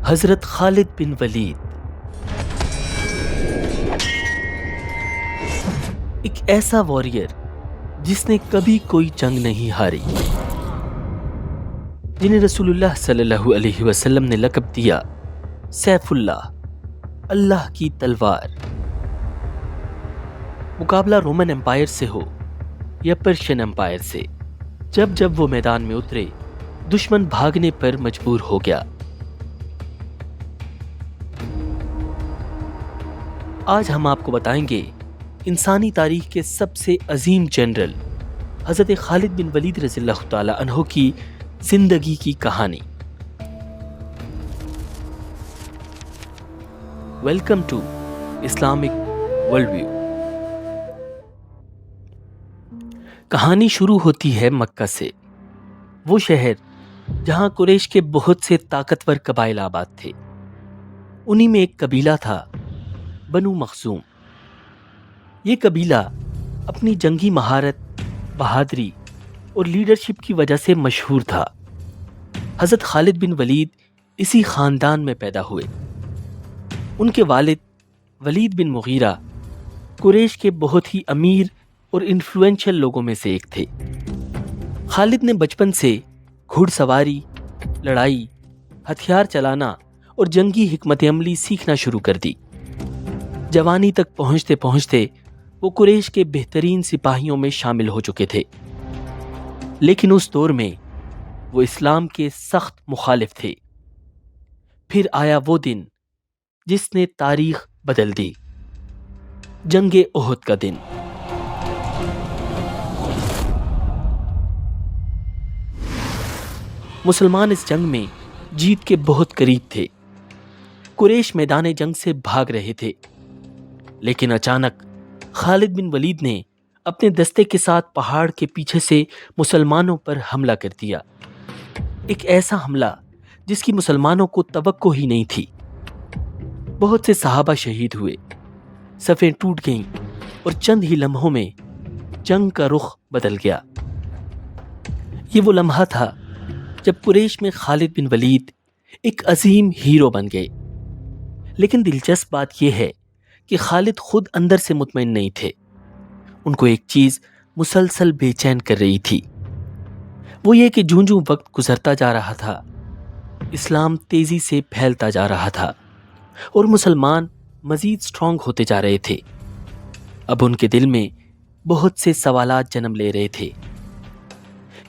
حضرت خالد بن ولید ایک ایسا واریر جس نے کبھی کوئی جنگ نہیں ہاری، جنہیں رسول اللہ صلی اللہ علیہ وسلم نے لقب دیا سیف اللہ، اللہ کی تلوار۔ مقابلہ رومن امپائر سے ہو یا پرشین امپائر سے، جب جب وہ میدان میں اترے دشمن بھاگنے پر مجبور ہو گیا۔ آج ہم آپ کو بتائیں گے انسانی تاریخ کے سب سے عظیم جنرل حضرت خالد بن ولید رضی اللہ تعالی عنہ کی زندگی کی کہانی۔ Welcome to Islamic world view. کہانی شروع ہوتی ہے مکہ سے، وہ شہر جہاں قریش کے بہت سے طاقتور قبائل آباد تھے۔ انہی میں ایک قبیلہ تھا بنو مخزوم۔ یہ قبیلہ اپنی جنگی مہارت، بہادری اور لیڈرشپ کی وجہ سے مشہور تھا۔ حضرت خالد بن ولید اسی خاندان میں پیدا ہوئے۔ ان کے والد ولید بن مغیرہ قریش کے بہت ہی امیر اور انفلوئنشل لوگوں میں سے ایک تھے۔ خالد نے بچپن سے گھڑ سواری، لڑائی، ہتھیار چلانا اور جنگی حکمت عملی سیکھنا شروع کر دی۔ جوانی تک پہنچتے پہنچتے وہ قریش کے بہترین سپاہیوں میں شامل ہو چکے تھے، لیکن اس دور میں وہ اسلام کے سخت مخالف تھے۔ پھر آیا وہ دن جس نے تاریخ بدل دی، جنگ احد کا دن۔ مسلمان اس جنگ میں جیت کے بہت قریب تھے۔ قریش میدان جنگ سے بھاگ رہے تھے، لیکن اچانک خالد بن ولید نے اپنے دستے کے ساتھ پہاڑ کے پیچھے سے مسلمانوں پر حملہ کر دیا۔ ایک ایسا حملہ جس کی مسلمانوں کو توقع ہی نہیں تھی۔ بہت سے صحابہ شہید ہوئے، صفیں ٹوٹ گئیں اور چند ہی لمحوں میں جنگ کا رخ بدل گیا۔ یہ وہ لمحہ تھا جب قریش میں خالد بن ولید ایک عظیم ہیرو بن گئے۔ لیکن دلچسپ بات یہ ہے کہ خالد خود اندر سے مطمئن نہیں تھے۔ ان کو ایک چیز مسلسل بے چین کر رہی تھی، وہ یہ کہ جوں جوں وقت گزرتا جا رہا تھا، اسلام تیزی سے پھیلتا جا رہا تھا اور مسلمان مزید سٹرونگ ہوتے جا رہے تھے۔ اب ان کے دل میں بہت سے سوالات جنم لے رہے تھے۔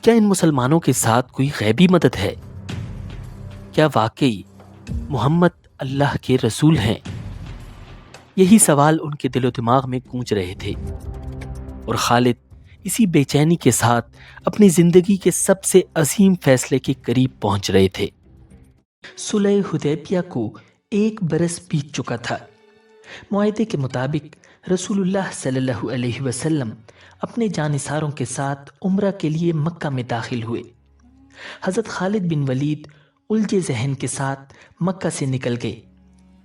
کیا ان مسلمانوں کے ساتھ کوئی غیبی مدد ہے؟ کیا واقعی محمد اللہ کے رسول ہیں؟ یہی سوال ان کے دل و دماغ میں گونج رہے تھے، اور خالد اسی بے چینی کے ساتھ اپنی زندگی کے سب سے عظیم فیصلے کے قریب پہنچ رہے تھے۔ صلح حدیبیہ کو 1 برس بیت چکا تھا۔ معاہدے کے مطابق رسول اللہ صلی اللہ علیہ وسلم اپنے جانثاروں کے ساتھ عمرہ کے لیے مکہ میں داخل ہوئے۔ حضرت خالد بن ولید الجھے ذہن کے ساتھ مکہ سے نکل گئے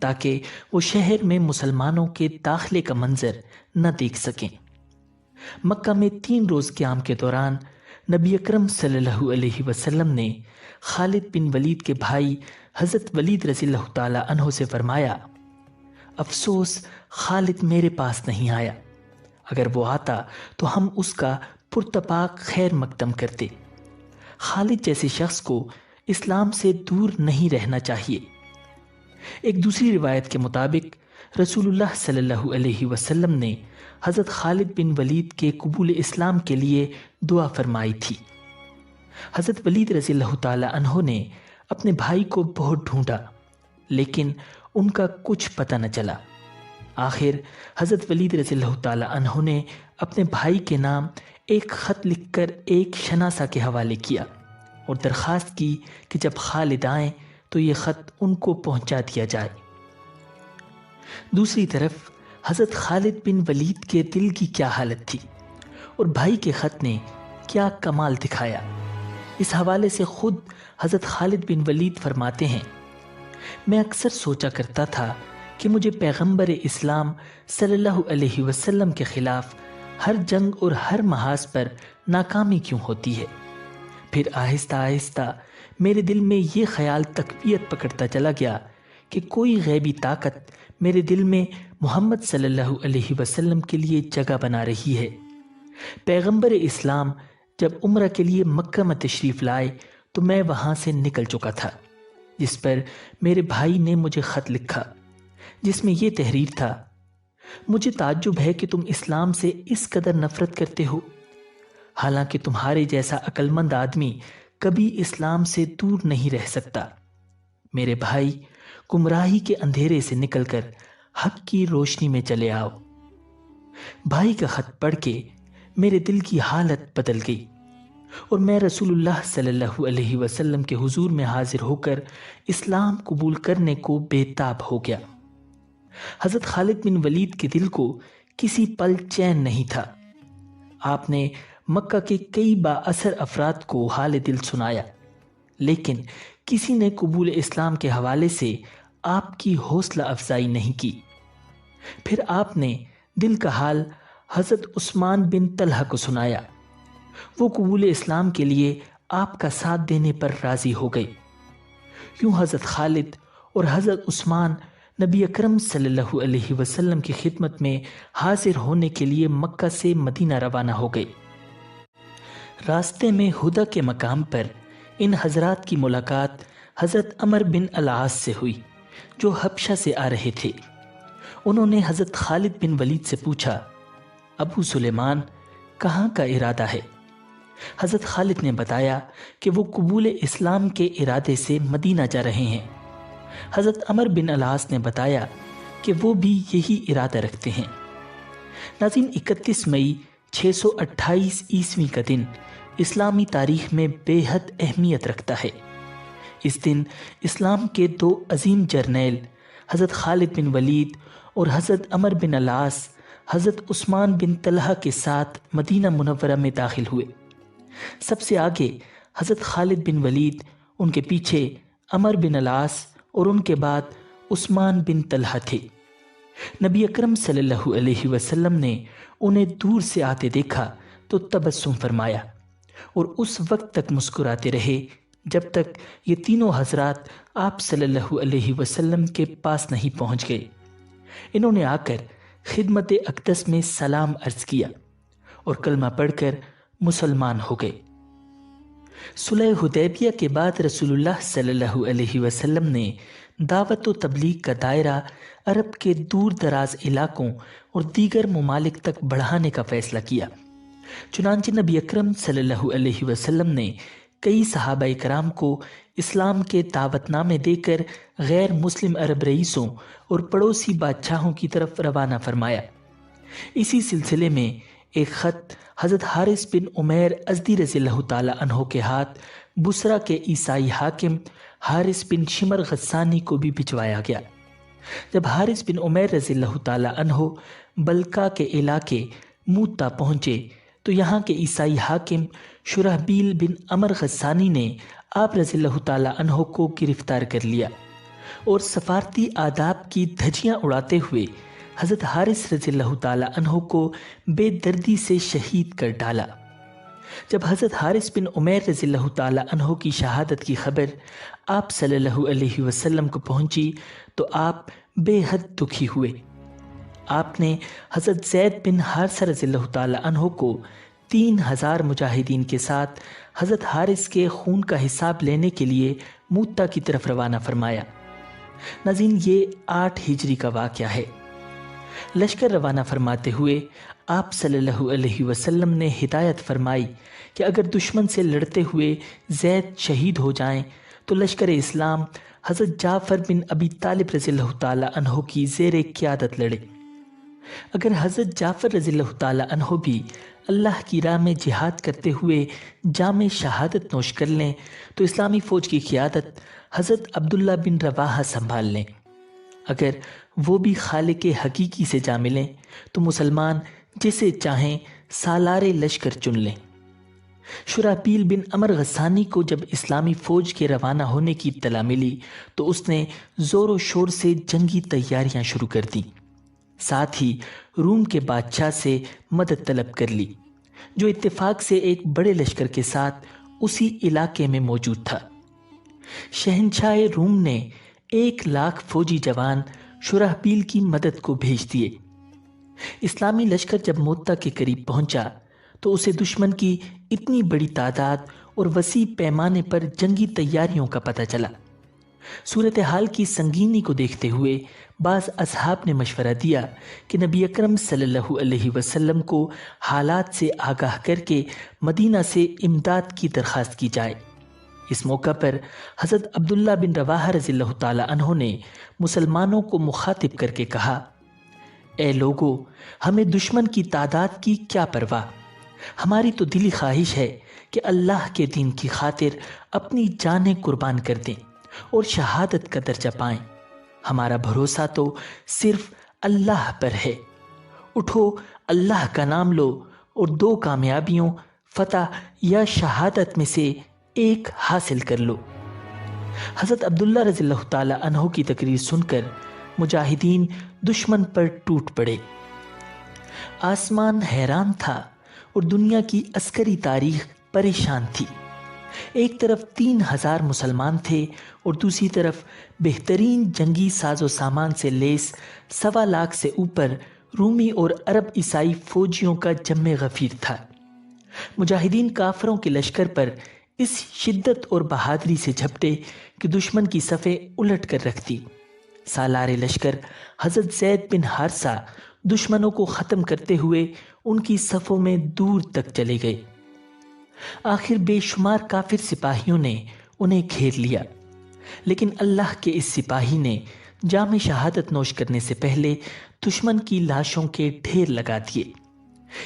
تاکہ وہ شہر میں مسلمانوں کے داخلے کا منظر نہ دیکھ سکیں۔ مکہ میں 3 روز قیام کے دوران نبی اکرم صلی اللہ علیہ وسلم نے خالد بن ولید کے بھائی حضرت ولید رضی اللہ تعالی عنہ سے فرمایا، افسوس خالد میرے پاس نہیں آیا، اگر وہ آتا تو ہم اس کا پرتپاک خیر مقدم کرتے۔ خالد جیسے شخص کو اسلام سے دور نہیں رہنا چاہیے۔ ایک دوسری روایت کے مطابق رسول اللہ صلی اللہ علیہ وسلم نے حضرت خالد بن ولید کے قبول اسلام کے لیے دعا فرمائی تھی۔ حضرت ولید رضی اللہ تعالی عنہ نے اپنے بھائی کو بہت ڈھونڈا، لیکن ان کا کچھ پتہ نہ چلا۔ آخر حضرت ولید رضی اللہ تعالی عنہ نے اپنے بھائی کے نام ایک خط لکھ کر ایک شناسہ کے حوالے کیا اور درخواست کی کہ جب خالد آئیں تو یہ خط ان کو پہنچا دیا جائے۔ دوسری طرف حضرت خالد بن ولید کے دل کی کیا حالت تھی اور بھائی کے خط نے کیا کمال دکھایا، اس حوالے سے خود حضرت خالد بن ولید فرماتے ہیں، میں اکثر سوچا کرتا تھا کہ مجھے پیغمبر اسلام صلی اللہ علیہ وسلم کے خلاف ہر جنگ اور ہر محاذ پر ناکامی کیوں ہوتی ہے۔ پھر آہستہ آہستہ میرے دل میں یہ خیال تقویت پکڑتا چلا گیا کہ کوئی غیبی طاقت میرے دل میں محمد صلی اللہ علیہ وسلم کے لیے جگہ بنا رہی ہے۔ پیغمبر اسلام جب عمرہ کے لیے مکہ میں تشریف لائے تو میں وہاں سے نکل چکا تھا، جس پر میرے بھائی نے مجھے خط لکھا جس میں یہ تحریر تھا: مجھے تعجب ہے کہ تم اسلام سے اس قدر نفرت کرتے ہو، حالانکہ تمہارے جیسا عقل مند آدمی کبھی اسلام سے دور نہیں رہ سکتا۔ میرے بھائی، گمراہی کے اندھیرے سے نکل کر حق کی روشنی میں چلے آؤ۔ بھائی کا خط پڑھ کے میرے دل کی حالت بدل گئی اور میں رسول اللہ صلی اللہ علیہ وسلم کے حضور میں حاضر ہو کر اسلام قبول کرنے کو بے تاب ہو گیا۔ حضرت خالد بن ولید کے دل کو کسی پل چین نہیں تھا۔ آپ نے مکہ کے کئی با اثر افراد کو حال دل سنایا، لیکن کسی نے قبول اسلام کے حوالے سے آپ کی حوصلہ افزائی نہیں کی۔ پھر آپ نے دل کا حال حضرت عثمان بن طلحہ کو سنایا۔ وہ قبول اسلام کے لیے آپ کا ساتھ دینے پر راضی ہو گئے۔ یوں حضرت خالد اور حضرت عثمان نبی اکرم صلی اللہ علیہ وسلم کی خدمت میں حاضر ہونے کے لیے مکہ سے مدینہ روانہ ہو گئے۔ راستے میں ہدہ کے مقام پر ان حضرات کی ملاقات حضرت عمر بن العاص سے ہوئی، جو حبشہ سے آ رہے تھے۔ انہوں نے حضرت خالد بن ولید سے پوچھا: ابو سلیمان، کہاں کا ارادہ ہے؟ حضرت خالد نے بتایا کہ وہ قبول اسلام کے ارادے سے مدینہ جا رہے ہیں۔ حضرت عمر بن العاص نے بتایا کہ وہ بھی یہی ارادہ رکھتے ہیں۔ ناظرین، 31 مئی 628 عیسوی کا دن اسلامی تاریخ میں بے حد اہمیت رکھتا ہے۔ اس دن اسلام کے دو عظیم جرنیل حضرت خالد بن ولید اور حضرت عمر بن العاص حضرت عثمان بن طلحہ کے ساتھ مدینہ منورہ میں داخل ہوئے۔ سب سے آگے حضرت خالد بن ولید، ان کے پیچھے عمر بن العاص اور ان کے بعد عثمان بن طلحہ تھے۔ نبی اکرم صلی اللہ علیہ وسلم نے انہیں دور سے آتے دیکھا تو تبسم فرمایا اور اس وقت تک مسکراتے رہے جب تک یہ تینوں حضرات آپ صلی اللہ علیہ وسلم کے پاس نہیں پہنچ گئے۔ انہوں نے آ کر خدمت اقدس میں سلام عرض کیا اور کلمہ پڑھ کر مسلمان ہو گئے۔ صلح حدیبیہ کے بعد رسول اللہ صلی اللہ علیہ وسلم نے دعوت و تبلیغ کا دائرہ عرب کے دور دراز علاقوں اور دیگر ممالک تک بڑھانے کا فیصلہ کیا۔ چنانچہ نبی اکرم صلی اللہ علیہ وسلم نے کئی صحابہ کرام کو اسلام کے دعوت نامے دے کر غیر مسلم عرب رئیسوں اور پڑوسی بادشاہوں کی طرف روانہ فرمایا۔ اسی سلسلے میں ایک خط حضرت حارث بن عمیر ازدی رضی اللہ تعالی عنہ کے ہاتھ بصرہ کے عیسائی حاکم حارث بن شمر غسانی کو بھی بھجوایا گیا۔ جب حارث بن عمیر رضی اللہ تعالی عنہ بلقا کے علاقے موتا پہنچے تو یہاں کے عیسائی حاکم شرحبیل بن عمر غسانی نے آپ رضی اللہ تعالی عنہ کو گرفتار کر لیا اور سفارتی آداب کی دھجیاں اڑاتے ہوئے حضرت حارث رضی اللہ تعالی عنہ کو بے دردی سے شہید کر ڈالا۔ جب حضرت حارث بن عمیر رضی اللہ تعالی عنہ کی شہادت کی خبر آپ صلی اللہ علیہ وسلم کو پہنچی تو آپ بے حد دکھی ہوئے۔ آپ نے حضرت زید بن حارثہ رضی اللہ تعالی عنہ کو 3000 مجاہدین کے ساتھ حضرت حارث کے خون کا حساب لینے کے لیے موتا کی طرف روانہ فرمایا۔ ناظرین، یہ 8 ہجری کا واقعہ ہے۔ لشکر روانہ فرماتے ہوئے آپ صلی اللہ علیہ وسلم نے ہدایت فرمائی کہ اگر دشمن سے لڑتے ہوئے زید شہید ہو جائیں تو لشکر اسلام حضرت جعفر بن ابی طالب رضی اللہ تعالی عنہ کی زیر قیادت لڑے۔ اگر حضرت جعفر رضی اللہ تعالی عنہ بھی اللہ کی راہ میں جہاد کرتے ہوئے جام شہادت نوش کر لیں تو اسلامی فوج کی قیادت حضرت عبداللہ بن رواحہ سنبھال لیں۔ اگر وہ بھی خالق حقیقی سے جا ملیں تو مسلمان جسے چاہیں سالار لشکر چن لیں۔ شرحبیل بن عمر غسانی کو جب اسلامی فوج کے روانہ ہونے کی اطلاع ملی تو اس نے زور و شور سے جنگی تیاریاں شروع کر دیں۔ ساتھ ہی روم کے بادشاہ سے مدد طلب کر لی، جو اتفاق سے ایک بڑے لشکر کے ساتھ اسی علاقے میں موجود تھا۔ شہنشاہ روم نے 1,00,000 فوجی جوان شرحبیل کی مدد کو بھیج دیے۔ اسلامی لشکر جب موتا کے قریب پہنچا تو اسے دشمن کی اتنی بڑی تعداد اور وسیع پیمانے پر جنگی تیاریوں کا پتہ چلا۔ صورتحال کی سنگینی کو دیکھتے ہوئے بعض اصحاب نے مشورہ دیا کہ نبی اکرم صلی اللہ علیہ وسلم کو حالات سے آگاہ کر کے مدینہ سے امداد کی درخواست کی جائے۔ اس موقع پر حضرت عبداللہ بن رواحہ رضی اللہ تعالی عنہ نے مسلمانوں کو مخاطب کر کے کہا، اے لوگو، ہمیں دشمن کی تعداد کی کیا پرواہ، ہماری تو دلی خواہش ہے کہ اللہ کے دین کی خاطر اپنی جانیں قربان کر دیں اور شہادت کا درجہ پائیں۔ ہمارا بھروسہ تو صرف اللہ پر ہے۔ اٹھو، اللہ کا نام لو اور 2 کامیابیوں، فتح یا شہادت میں سے ایک حاصل کر لو۔ حضرت عبداللہ رضی اللہ تعالی عنہ کی تقریر سن کر مجاہدین دشمن پر ٹوٹ پڑے۔ آسمان حیران تھا اور دنیا کی عسکری تاریخ پریشان تھی۔ ایک طرف 3,000 مسلمان تھے اور دوسری طرف بہترین جنگی ساز و سامان سے لیس 1,25,000 سے اوپر رومی اور عرب عیسائی فوجیوں کا جم غفیر تھا۔ مجاہدین کافروں کے لشکر پر اس شدت اور بہادری سے جھپٹے کہ دشمن کی صفیں الٹ کر رکھ دی۔ سالار لشکر حضرت زید بن حارثہ دشمنوں کو ختم کرتے ہوئے ان کی صفوں میں دور تک چلے گئے۔ آخر بے شمار کافر سپاہیوں نے انہیں گھیر لیا، لیکن اللہ کے اس سپاہی نے جام شہادت نوش کرنے سے پہلے دشمن کی لاشوں کے ڈھیر لگا دیے۔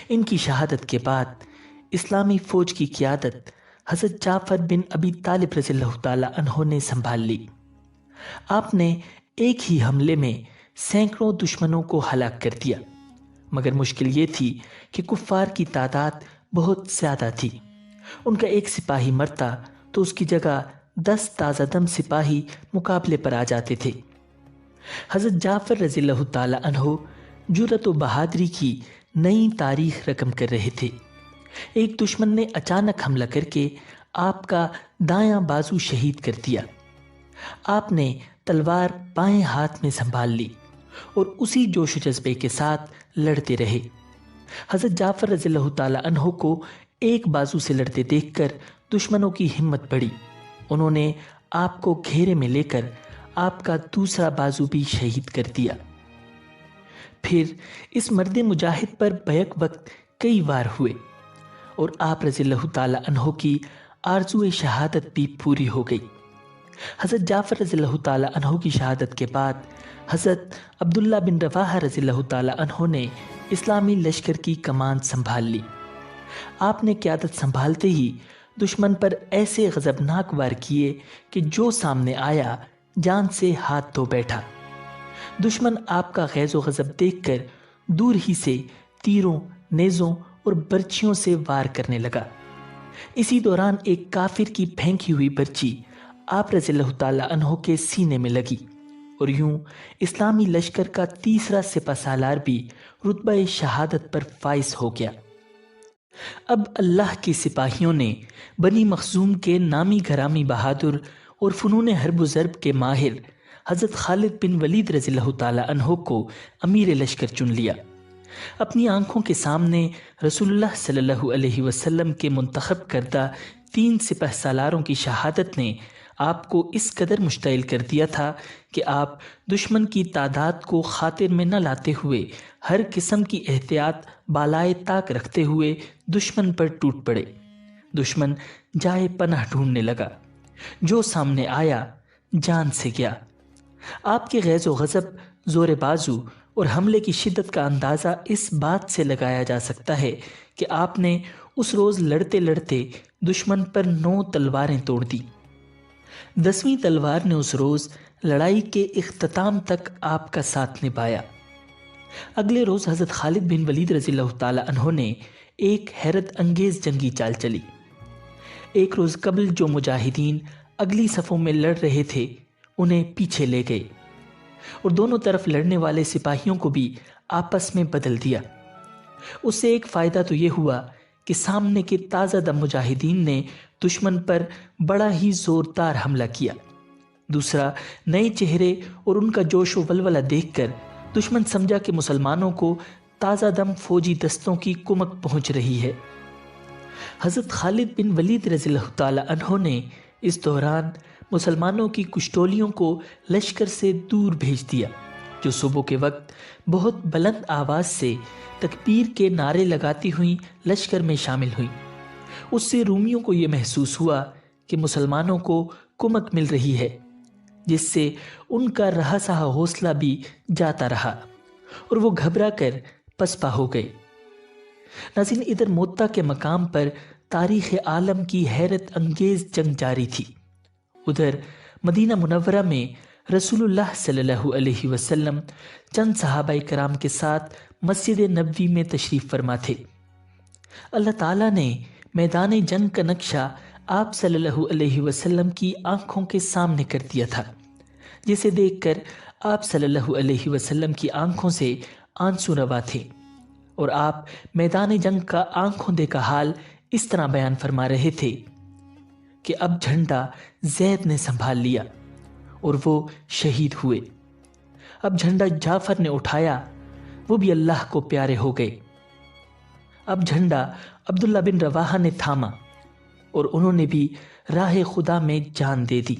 ان کی شہادت کے بعد اسلامی فوج کی قیادت حضرت جعفر بن ابی طالب رضی اللہ تعالی عنہ نے سنبھال لی۔ آپ نے ایک ہی حملے میں سینکڑوں دشمنوں کو ہلاک کر دیا، مگر مشکل یہ تھی کہ کفار کی تعداد بہت زیادہ تھی۔ ان کا ایک سپاہی مرتا تو اس کی جگہ 10 تازہ دم سپاہی مقابلے پر آ جاتے تھے۔ حضرت جعفر رضی اللہ تعالی عنہ جرأت و بہادری کی نئی تاریخ رقم کر رہے تھے۔ ایک دشمن نے اچانک حملہ کر کے آپ کا دایاں بازو شہید کر دیا۔ آپ نے تلوار بائیں ہاتھ میں سنبھال لی اور اسی جوش و جذبے کے ساتھ لڑتے رہے۔ حضرت جعفر رضی اللہ تعالی عنہ کو ایک بازو سے لڑتے دیکھ کر دشمنوں کی ہمت بڑھی۔ انہوں نے آپ کو گھیرے میں لے کر آپ کا دوسرا بازو بھی شہید کر دیا۔ پھر اس مرد مجاہد پر بیک وقت کئی وار ہوئے اور آپ رضی اللہ تعالی عنہ کی آرزو شہادت بھی پوری ہو گئی۔ حضرت جعفر رضی اللہ تعالی عنہ کی شہادت کے بعد حضرت عبداللہ بن رواحہ رضی اللہ تعالی عنہ نے اسلامی لشکر کی کمان سنبھال لی۔ آپ نے قیادت سنبھالتے ہی دشمن پر ایسے غضبناک وار کیے کہ جو سامنے آیا جان سے ہاتھ دھو بیٹھا۔ دشمن آپ کا غیظ و غضب دیکھ کر دور ہی سے تیروں، نیزوں اور برچھیوں سے وار کرنے لگا۔ اسی دوران ایک کافر کی پھینکی ہوئی برچی آپ رضی اللہ تعالی عنہ کے سینے میں لگی اور یوں اسلامی لشکر کا تیسرا سپہ سالار بھی رتبہ شہادت پر فائز ہو گیا۔ اب اللہ کے سپاہیوں نے بنی مخزوم کے نامی گرامی بہادر اور فنون حرب و ضرب کے ماہر حضرت خالد بن ولید رضی اللہ تعالی عنہ کو امیر لشکر چن لیا۔ اپنی آنکھوں کے سامنے رسول اللہ صلی اللہ علیہ وسلم کے منتخب کردہ 3 سپہ سالاروں کی شہادت نے آپ کو اس قدر مشتعل کر دیا تھا کہ آپ دشمن کی تعداد کو خاطر میں نہ لاتے ہوئے ہر قسم کی احتیاط بالائے طاق رکھتے ہوئے دشمن پر ٹوٹ پڑے۔ دشمن جائے پناہ ڈھونڈنے لگا، جو سامنے آیا جان سے گیا۔ آپ کے غیظ و غضب، زور بازو اور حملے کی شدت کا اندازہ اس بات سے لگایا جا سکتا ہے کہ آپ نے اس روز لڑتے لڑتے دشمن پر 9 تلواریں توڑ دی۔ 10ویں تلوار نے اس روز لڑائی کے اختتام تک آپ کا ساتھ نبھایا۔ اگلے روز حضرت خالد بن ولید رضی اللہ تعالی عنہ نے ایک حیرت انگیز جنگی چال چلی۔ ایک روز قبل جو مجاہدین اگلی صفوں میں لڑ رہے تھے انہیں پیچھے لے گئے اور دونوں طرف لڑنے والے سپاہیوں کو بھی آپس میں بدل دیا۔ اس سے ایک فائدہ تو یہ ہوا کہ سامنے کے تازہ دم مجاہدین نے دشمن پر بڑا ہی زوردار حملہ کیا۔ دوسرا، نئے چہرے اور ان کا جوش و ولولہ دیکھ کر دشمن سمجھا کہ مسلمانوں کو تازہ دم فوجی دستوں کی کمک پہنچ رہی ہے۔ حضرت خالد بن ولید رضی اللہ تعالی عنہ نے اس دوران مسلمانوں کی کچھ ٹولیوں کو لشکر سے دور بھیج دیا، جو صبح کے وقت بہت بلند آواز سے تکبیر کے نعرے لگاتی ہوئیں لشکر میں شامل ہوئیں۔ اس سے رومیوں کو یہ محسوس ہوا کہ مسلمانوں کو کمک مل رہی ہے، جس سے ان کا رہا سہا حوصلہ بھی جاتا رہا اور وہ گھبرا کر پسپا ہو گئے۔ ناظرین، ادھر موتا کے مقام پر تاریخ عالم کی حیرت انگیز جنگ جاری تھی، ادھر مدینہ منورہ میں رسول اللہ صلی اللہ علیہ وسلم چند صحابہ کرام کے ساتھ مسجد نبوی میں تشریف فرما تھے۔ اللہ تعالیٰ نے میدان جنگ کا نقشہ آپ صلی اللہ علیہ وسلم کی آنکھوں کے سامنے کر دیا تھا، جسے دیکھ کر آپ صلی اللہ علیہ وسلم کی آنکھوں سے آنسو روا تھے، اور آپ میدان جنگ کا آنکھوں دیکھا حال اس طرح بیان فرما رہے تھے کہ اب جھنڈا زید نے سنبھال لیا اور وہ شہید ہوئے، اب جھنڈا جعفر نے اٹھایا، وہ بھی اللہ کو پیارے ہو گئے، اب جھنڈا عبداللہ بن رواحہ نے تھاما اور انہوں نے بھی راہ خدا میں جان دے دی۔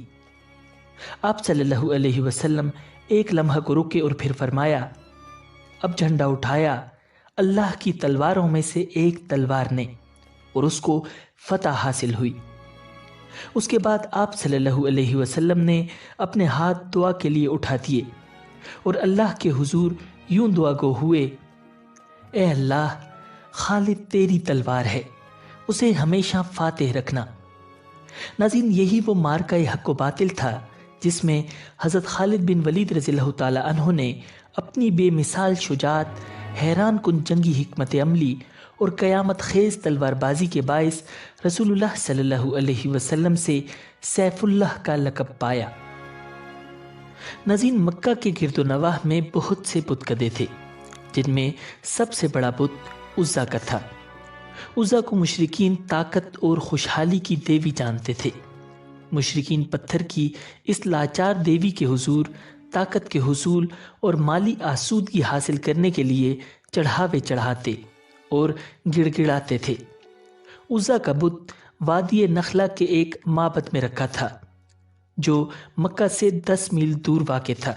آپ صلی اللہ علیہ وسلم ایک لمحہ کو رکے اور پھر فرمایا، اب جھنڈا اٹھایا اللہ کی تلواروں میں سے ایک تلوار نے، اور اس کو فتح حاصل ہوئی۔ اس کے بعد آپ صلی اللہ علیہ وسلم نے اپنے ہاتھ دعا کے لیے اٹھا دیے اور اللہ کے حضور یوں دعا گو ہوئے، اے اللہ، خالد تیری تلوار ہے، اسے ہمیشہ فاتح رکھنا۔ ناظرین، یہی وہ مارکہ حق و باطل تھا جس میں حضرت خالد بن ولید رضی اللہ تعالی عنہ نے اپنی بے مثال شجاعت، حیران کن جنگی حکمت عملی اور قیامت خیز تلوار بازی کے باعث رسول اللہ صلی اللہ علیہ وسلم سے سیف اللہ کا لقب پایا۔ ناظرین، مکہ کے گرد و نواح میں بہت سے بت کدے تھے، جن میں سب سے بڑا بت عزا کا تھا۔ عزا کو مشرکین طاقت اور خوشحالی کی دیوی جانتے تھے۔ مشرکین پتھر کی اس لاچار دیوی کے حضور طاقت کے حصول اور مالی آسودگی حاصل کرنے کے لیے چڑھاوے چڑھاتے اور گڑ گڑاتے تھے۔ عزا کا بت وادی نخلہ کے ایک معبد میں رکھا تھا، جو مکہ سے 10 میل دور واقع تھا۔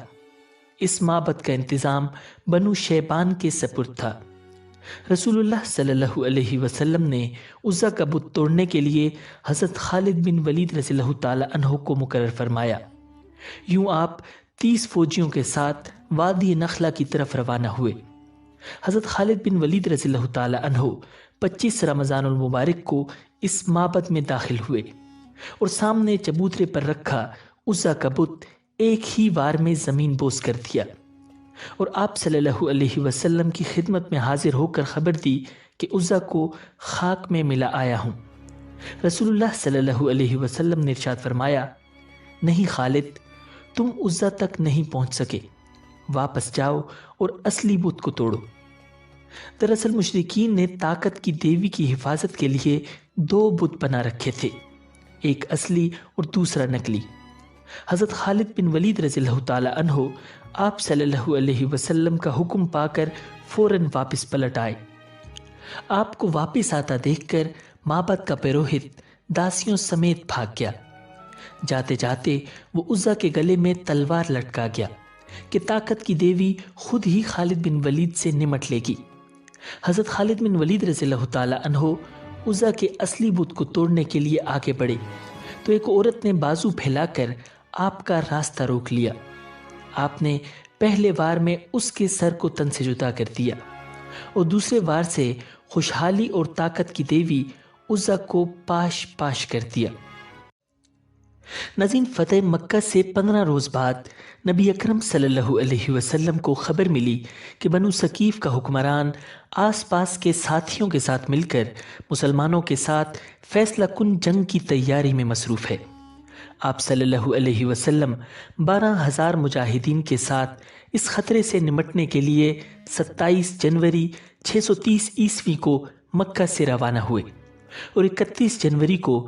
اس معبد کا انتظام بنو شیبان کے سپرد تھا۔ رسول اللہ صلی اللہ علیہ وسلم نے عزا کا بت توڑنے کے لیے حضرت خالد بن ولید رضی اللہ تعالی عنہ کو مقرر فرمایا۔ یوں آپ 30 فوجیوں کے ساتھ وادی نخلہ کی طرف روانہ ہوئے۔ حضرت خالد بن ولید رضی اللہ تعالی عنہ 25 رمضان المبارک کو اس معبد میں داخل ہوئے اور سامنے چبوترے پر رکھا عزا کا بت ایک ہی وار میں زمین بوس کر دیا، اور آپ صلی اللہ علیہ وسلم کی خدمت میں حاضر ہو کر خبر دی کہ عزا کو خاک میں ملا آیا ہوں۔ رسول اللہ صلی اللہ علیہ وسلم نے ارشاد فرمایا، نہیں خالد، تم عزا تک نہیں پہنچ سکے، واپس جاؤ اور اصلی بت کو توڑو۔ دراصل مشرکین نے طاقت کی دیوی کی حفاظت کے لیے 2 بت بنا رکھے تھے، ایک اصلی اور دوسرا نقلی۔ حضرت خالد بن ولید رضی اللہ تعالی عنہ آپ صلی اللہ علیہ وسلم کا حکم پا کر فوراً واپس پلٹ آئے۔ آپ کو واپس آتا دیکھ کر معبد کا پیروہت داسیوں سمیت بھاگ گیا۔ جاتے جاتے وہ عزا کے گلے میں تلوار لٹکا گیا کہ طاقت کی دیوی خود ہی خالد بن ولید سے نمٹ لے گی۔ حضرت خالد بن ولید رضی اللہ تعالی عنہ عزا کے اصلی بت کو توڑنے کے لیے آگے بڑھے تو ایک عورت نے بازو پھیلا کر آپ کا راستہ روک لیا۔ آپ نے پہلے وار میں اس کے سر کو تن سے جدا کر دیا اور دوسرے وار سے خوشحالی اور طاقت کی دیوی عزا کو پاش پاش کر دیا۔ ناظرین، فتح مکہ سے 15 روز بعد نبی اکرم صلی اللہ علیہ وسلم کو خبر ملی کہ بنو ثقیف کا حکمران آس پاس کے ساتھیوں کے ساتھ مل کر مسلمانوں کے ساتھ فیصلہ کن جنگ کی تیاری میں مصروف ہے۔ آپ صلی اللہ علیہ وسلم 12,000 مجاہدین کے ساتھ اس خطرے سے نمٹنے کے لیے 27 جنوری 630 عیسوی کو مکہ سے روانہ ہوئے اور 31 جنوری کو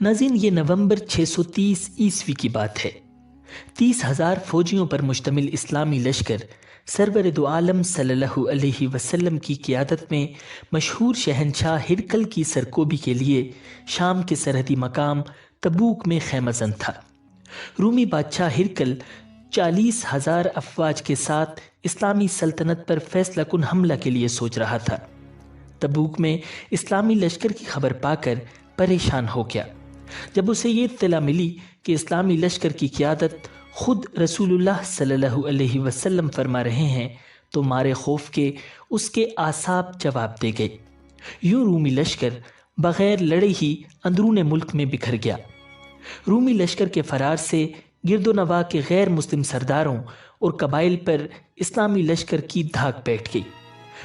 ناظرین، یہ نومبر 630 عیسوی کی بات ہے۔ 30,000 فوجیوں پر مشتمل اسلامی لشکر سرور دو عالم صلی اللہ علیہ وسلم کی قیادت میں مشہور شہنشاہ ہرقل کی سرکوبی کے لیے شام کے سرحدی مقام تبوک میں خیمہ زن تھا۔ رومی بادشاہ ہرقل 40,000 افواج کے ساتھ اسلامی سلطنت پر فیصلہ کن حملہ کے لیے سوچ رہا تھا۔ تبوک میں اسلامی لشکر کی خبر پا کر پریشان ہو گیا۔ جب اسے یہ اطلاع ملی کہ اسلامی لشکر کی قیادت خود رسول اللہ صلی اللہ علیہ وسلم فرما رہے ہیں تو مارے خوف کے اس کے اعصاب جواب دے گئے۔ یوں رومی لشکر بغیر لڑے ہی اندرون ملک میں بکھر گیا۔ رومی لشکر کے فرار سے گرد و نواح کے غیر مسلم سرداروں اور قبائل پر اسلامی لشکر کی دھاک بیٹھ گئی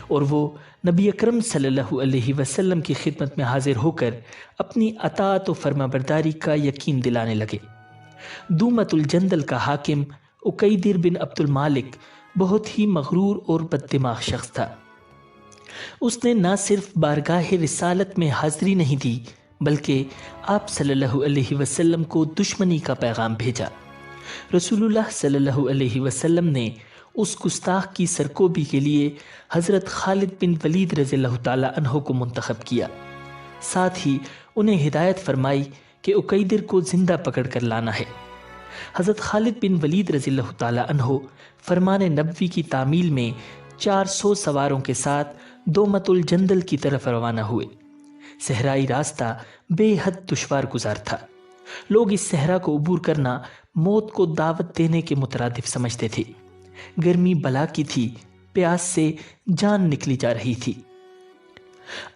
اور وہ نبی اکرم صلی اللہ علیہ وسلم کی خدمت میں حاضر ہو کر اپنی اطاعت و فرما برداری کا یقین دلانے لگے۔ دومت الجندل کا حاکم عقیدر بن عبد المالک بہت ہی مغرور اور بد دماغ شخص تھا۔ اس نے نہ صرف بارگاہ رسالت میں حاضری نہیں دی بلکہ آپ صلی اللہ علیہ وسلم کو دشمنی کا پیغام بھیجا۔ رسول اللہ صلی اللہ علیہ وسلم نے اس گستاخ کی سرکوبی کے لیے حضرت خالد بن ولید رضی اللہ تعالی عنہ کو منتخب کیا۔ ساتھ ہی انہیں ہدایت فرمائی کہ عقیدر کو زندہ پکڑ کر لانا ہے۔ حضرت خالد بن ولید رضی اللہ تعالی عنہ فرمان نبوی کی تعمیل میں 400 سواروں کے ساتھ دومت الجندل کی طرف روانہ ہوئے۔ صحرائی راستہ بے حد دشوار گزار تھا۔ لوگ اس صحرا کو عبور کرنا موت کو دعوت دینے کے مترادف سمجھتے تھے۔ گرمی بلا کی تھی، پیاس سے جان نکلی جا رہی تھی۔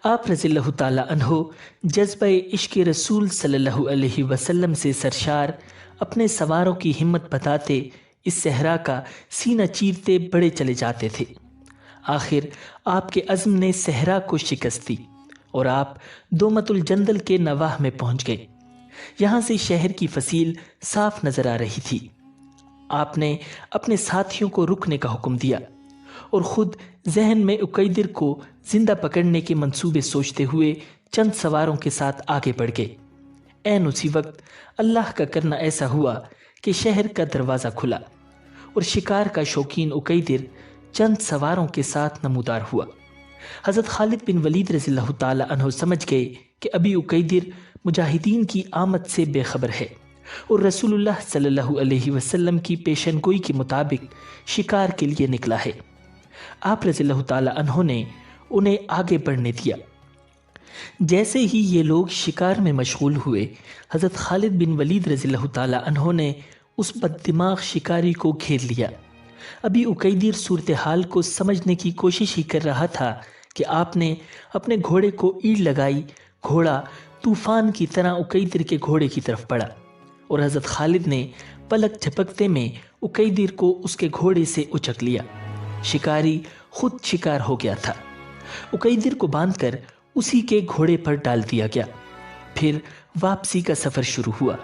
آپ رضی اللہ تعالی عنہ جذبہ عشق رسول صلی اللہ علیہ وسلم سے سرشار اپنے سواروں کی ہمت بتاتے اس صحرا کا سینہ چیرتے بڑے چلے جاتے تھے۔ آخر آپ کے عزم نے صحرا کو شکست دی اور آپ دومت الجندل کے نواح میں پہنچ گئے۔ یہاں سے شہر کی فصیل صاف نظر آ رہی تھی۔ آپ نے اپنے ساتھیوں کو رکنے کا حکم دیا اور خود ذہن میں عقیدر کو زندہ پکڑنے کے منصوبے سوچتے ہوئے چند سواروں کے ساتھ آگے بڑھ گئے۔ عین اسی وقت اللہ کا کرنا ایسا ہوا کہ شہر کا دروازہ کھلا اور شکار کا شوقین عقیدر چند سواروں کے ساتھ نمودار ہوا۔ حضرت خالد بن ولید رضی اللہ تعالی عنہ سمجھ گئے کہ ابھی عقیدر مجاہدین کی آمد سے بے خبر ہے اور رسول اللہ صلی اللہ علیہ وسلم کی پیشن گوئی کے مطابق شکار کے لیے نکلا ہے۔ آپ رضی اللہ تعالی عنہ نے انہیں آگے بڑھنے دیا۔ جیسے ہی یہ لوگ شکار میں مشغول ہوئے، حضرت خالد بن ولید رضی اللہ تعالی عنہ نے اس بد دماغ شکاری کو گھیر لیا۔ ابھی عقیدر صورتحال کو سمجھنے کی کوشش ہی کر رہا تھا کہ آپ نے اپنے گھوڑے کو ایڑ لگائی۔ گھوڑا طوفان کی طرح عقیدر کے گھوڑے کی طرف بڑھا اور حضرت خالد نے پلک جھپکتے میں عقیدر کو اس کے گھوڑے سے اچک لیا۔ شکاری خود شکار ہو گیا تھا۔ عقیدر کو باندھ کر اسی کے گھوڑے پر ڈال دیا گیا۔ پھر واپسی کا سفر شروع ہوا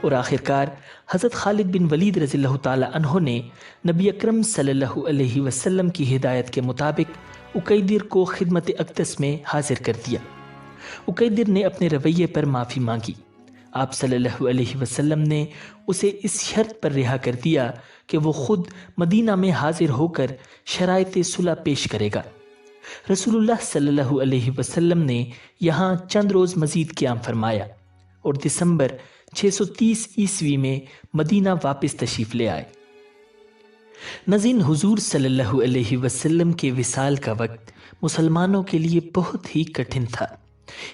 اور آخرکار حضرت خالد بن ولید رضی اللہ تعالی عنہ نے نبی اکرم صلی اللہ علیہ وسلم کی ہدایت کے مطابق عقیدر کو خدمت اقدس میں حاضر کر دیا۔ عقیدر نے اپنے رویے پر معافی مانگی۔ آپ صلی اللہ علیہ وسلم نے اسے اس شرط پر رہا کر دیا کہ وہ خود مدینہ میں حاضر ہو کر شرائط صلح پیش کرے گا۔ رسول اللہ صلی اللہ علیہ وسلم نے یہاں چند روز مزید قیام فرمایا اور دسمبر 630 عیسوی میں مدینہ واپس تشریف لے آئے۔ ناظرین، حضور صلی اللہ علیہ وسلم کے وصال کا وقت مسلمانوں کے لیے بہت ہی کٹھن تھا۔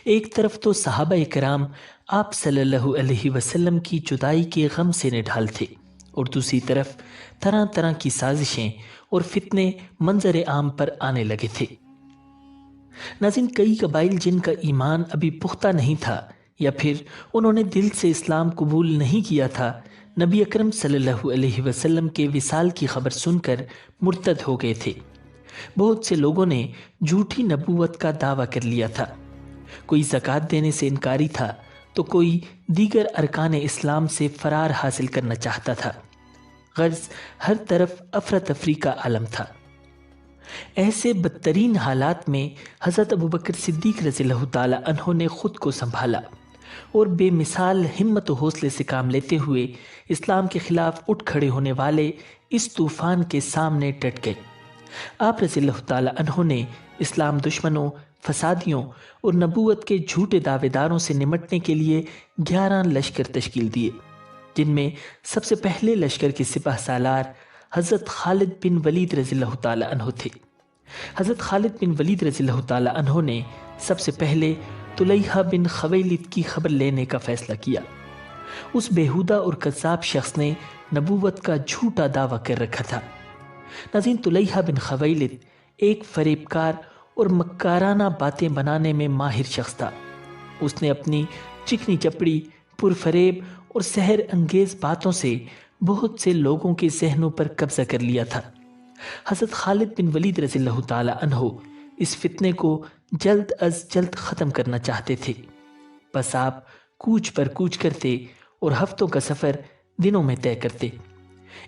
ایک طرف تو صحابہ کرام آپ صلی اللہ علیہ وسلم کی جدائی کے غم سے نڈھال تھے اور دوسری طرف طرح طرح کی سازشیں اور فتنے منظر عام پر آنے لگے تھے۔ ناظرین، کئی قبائل جن کا ایمان ابھی پختہ نہیں تھا یا پھر انہوں نے دل سے اسلام قبول نہیں کیا تھا، نبی اکرم صلی اللہ علیہ وسلم کے وصال کی خبر سن کر مرتد ہو گئے تھے۔ بہت سے لوگوں نے جھوٹی نبوت کا دعویٰ کر لیا تھا۔ کوئی زکوٰۃ دینے سے انکاری تھا تو کوئی دیگر ارکان اسلام سے فرار حاصل کرنا چاہتا تھا۔ غرض ہر طرف افراتفری کا عالم تھا۔ ایسے بدترین حالات میں حضرت ابوبکر صدیق رضی اللہ تعالی عنہ نے خود کو سنبھالا اور بے مثال ہمت و حوصلے سے کام لیتے ہوئے اسلام کے خلاف اٹھ کھڑے ہونے والے اس طوفان کے سامنے ڈٹ گئے۔ آپ رضی اللہ تعالی عنہ نے اسلام دشمنوں، فسادیوں اور نبوت کے جھوٹے دعوے داروں سے نمٹنے کے لیے 11 لشکر تشکیل دیے، جن میں سب سے پہلے لشکر کے سپہ سالار حضرت خالد بن ولید رضی اللہ تعالی عنہ تھے۔ حضرت خالد بن ولید رضی اللہ تعالی عنہ نے سب سے پہلے طلیحہ بن خویلد کی خبر لینے کا فیصلہ کیا۔ اس بیہودہ اور کذاب شخص نے نبوت کا جھوٹا دعویٰ کر رکھا تھا۔ ناظرین، طلیحہ بن خویلد ایک فریب کار اور مکارانہ باتیں بنانے میں ماہر شخص تھا۔ اس نے اپنی چکنی چپڑی، پرفریب اور سحر انگیز باتوں سے بہت سے لوگوں کے ذہنوں پر قبضہ کر لیا تھا۔ حضرت خالد بن ولید رضی اللہ تعالی عنہ اس فتنے کو جلد از جلد ختم کرنا چاہتے تھے، بس آپ کوچ پر کوچ کرتے اور ہفتوں کا سفر دنوں میں طے کرتے۔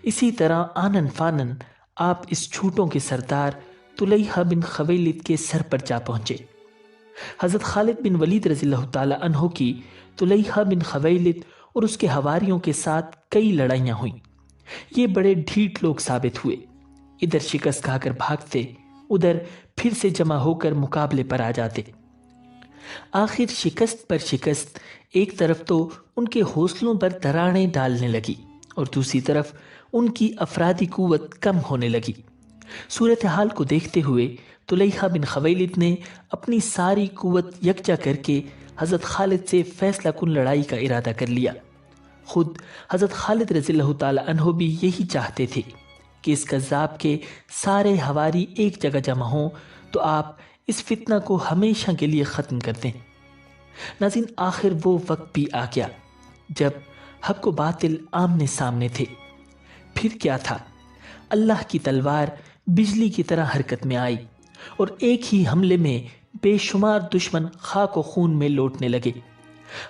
اسی طرح آنن فانن آپ اس جھوٹوں کے سردار طلیحہ بن خویلد کے سر پر جا پہنچے۔ حضرت خالد بن ولید رضی اللہ تعالی عنہ کی طلیحہ بن خویلد اور اس کے حواریوں کے ساتھ کئی لڑائیاں ہوئیں۔ یہ بڑے ڈھیٹ لوگ ثابت ہوئے، ادھر شکست کھا کر بھاگتے، ادھر پھر سے جمع ہو کر مقابلے پر آ جاتے۔ آخر شکست پر شکست، ایک طرف تو ان کے حوصلوں پر دراڑیں ڈالنے لگی اور دوسری طرف ان کی افرادی قوت کم ہونے لگی۔ صورتحال کو دیکھتے ہوئے طلیحہ بن خویلد نے اپنی ساری قوت یکجا کر کے حضرت خالد سے فیصلہ کن لڑائی کا ارادہ کر لیا۔ خود حضرت خالد رضی اللہ تعالی عنہ بھی یہی چاہتے تھے کہ اس کذاب کے سارے حواری ایک جگہ جمع ہوں تو آپ اس فتنہ کو ہمیشہ کے لیے ختم کر دیں۔ ناظرین، آخر وہ وقت بھی آ گیا جب حق و باطل آمنے سامنے تھے۔ پھر کیا تھا؟ اللہ کی تلوار بجلی کی طرح حرکت میں آئی اور ایک ہی حملے میں بے شمار دشمن خاک و خون میں لوٹنے لگے۔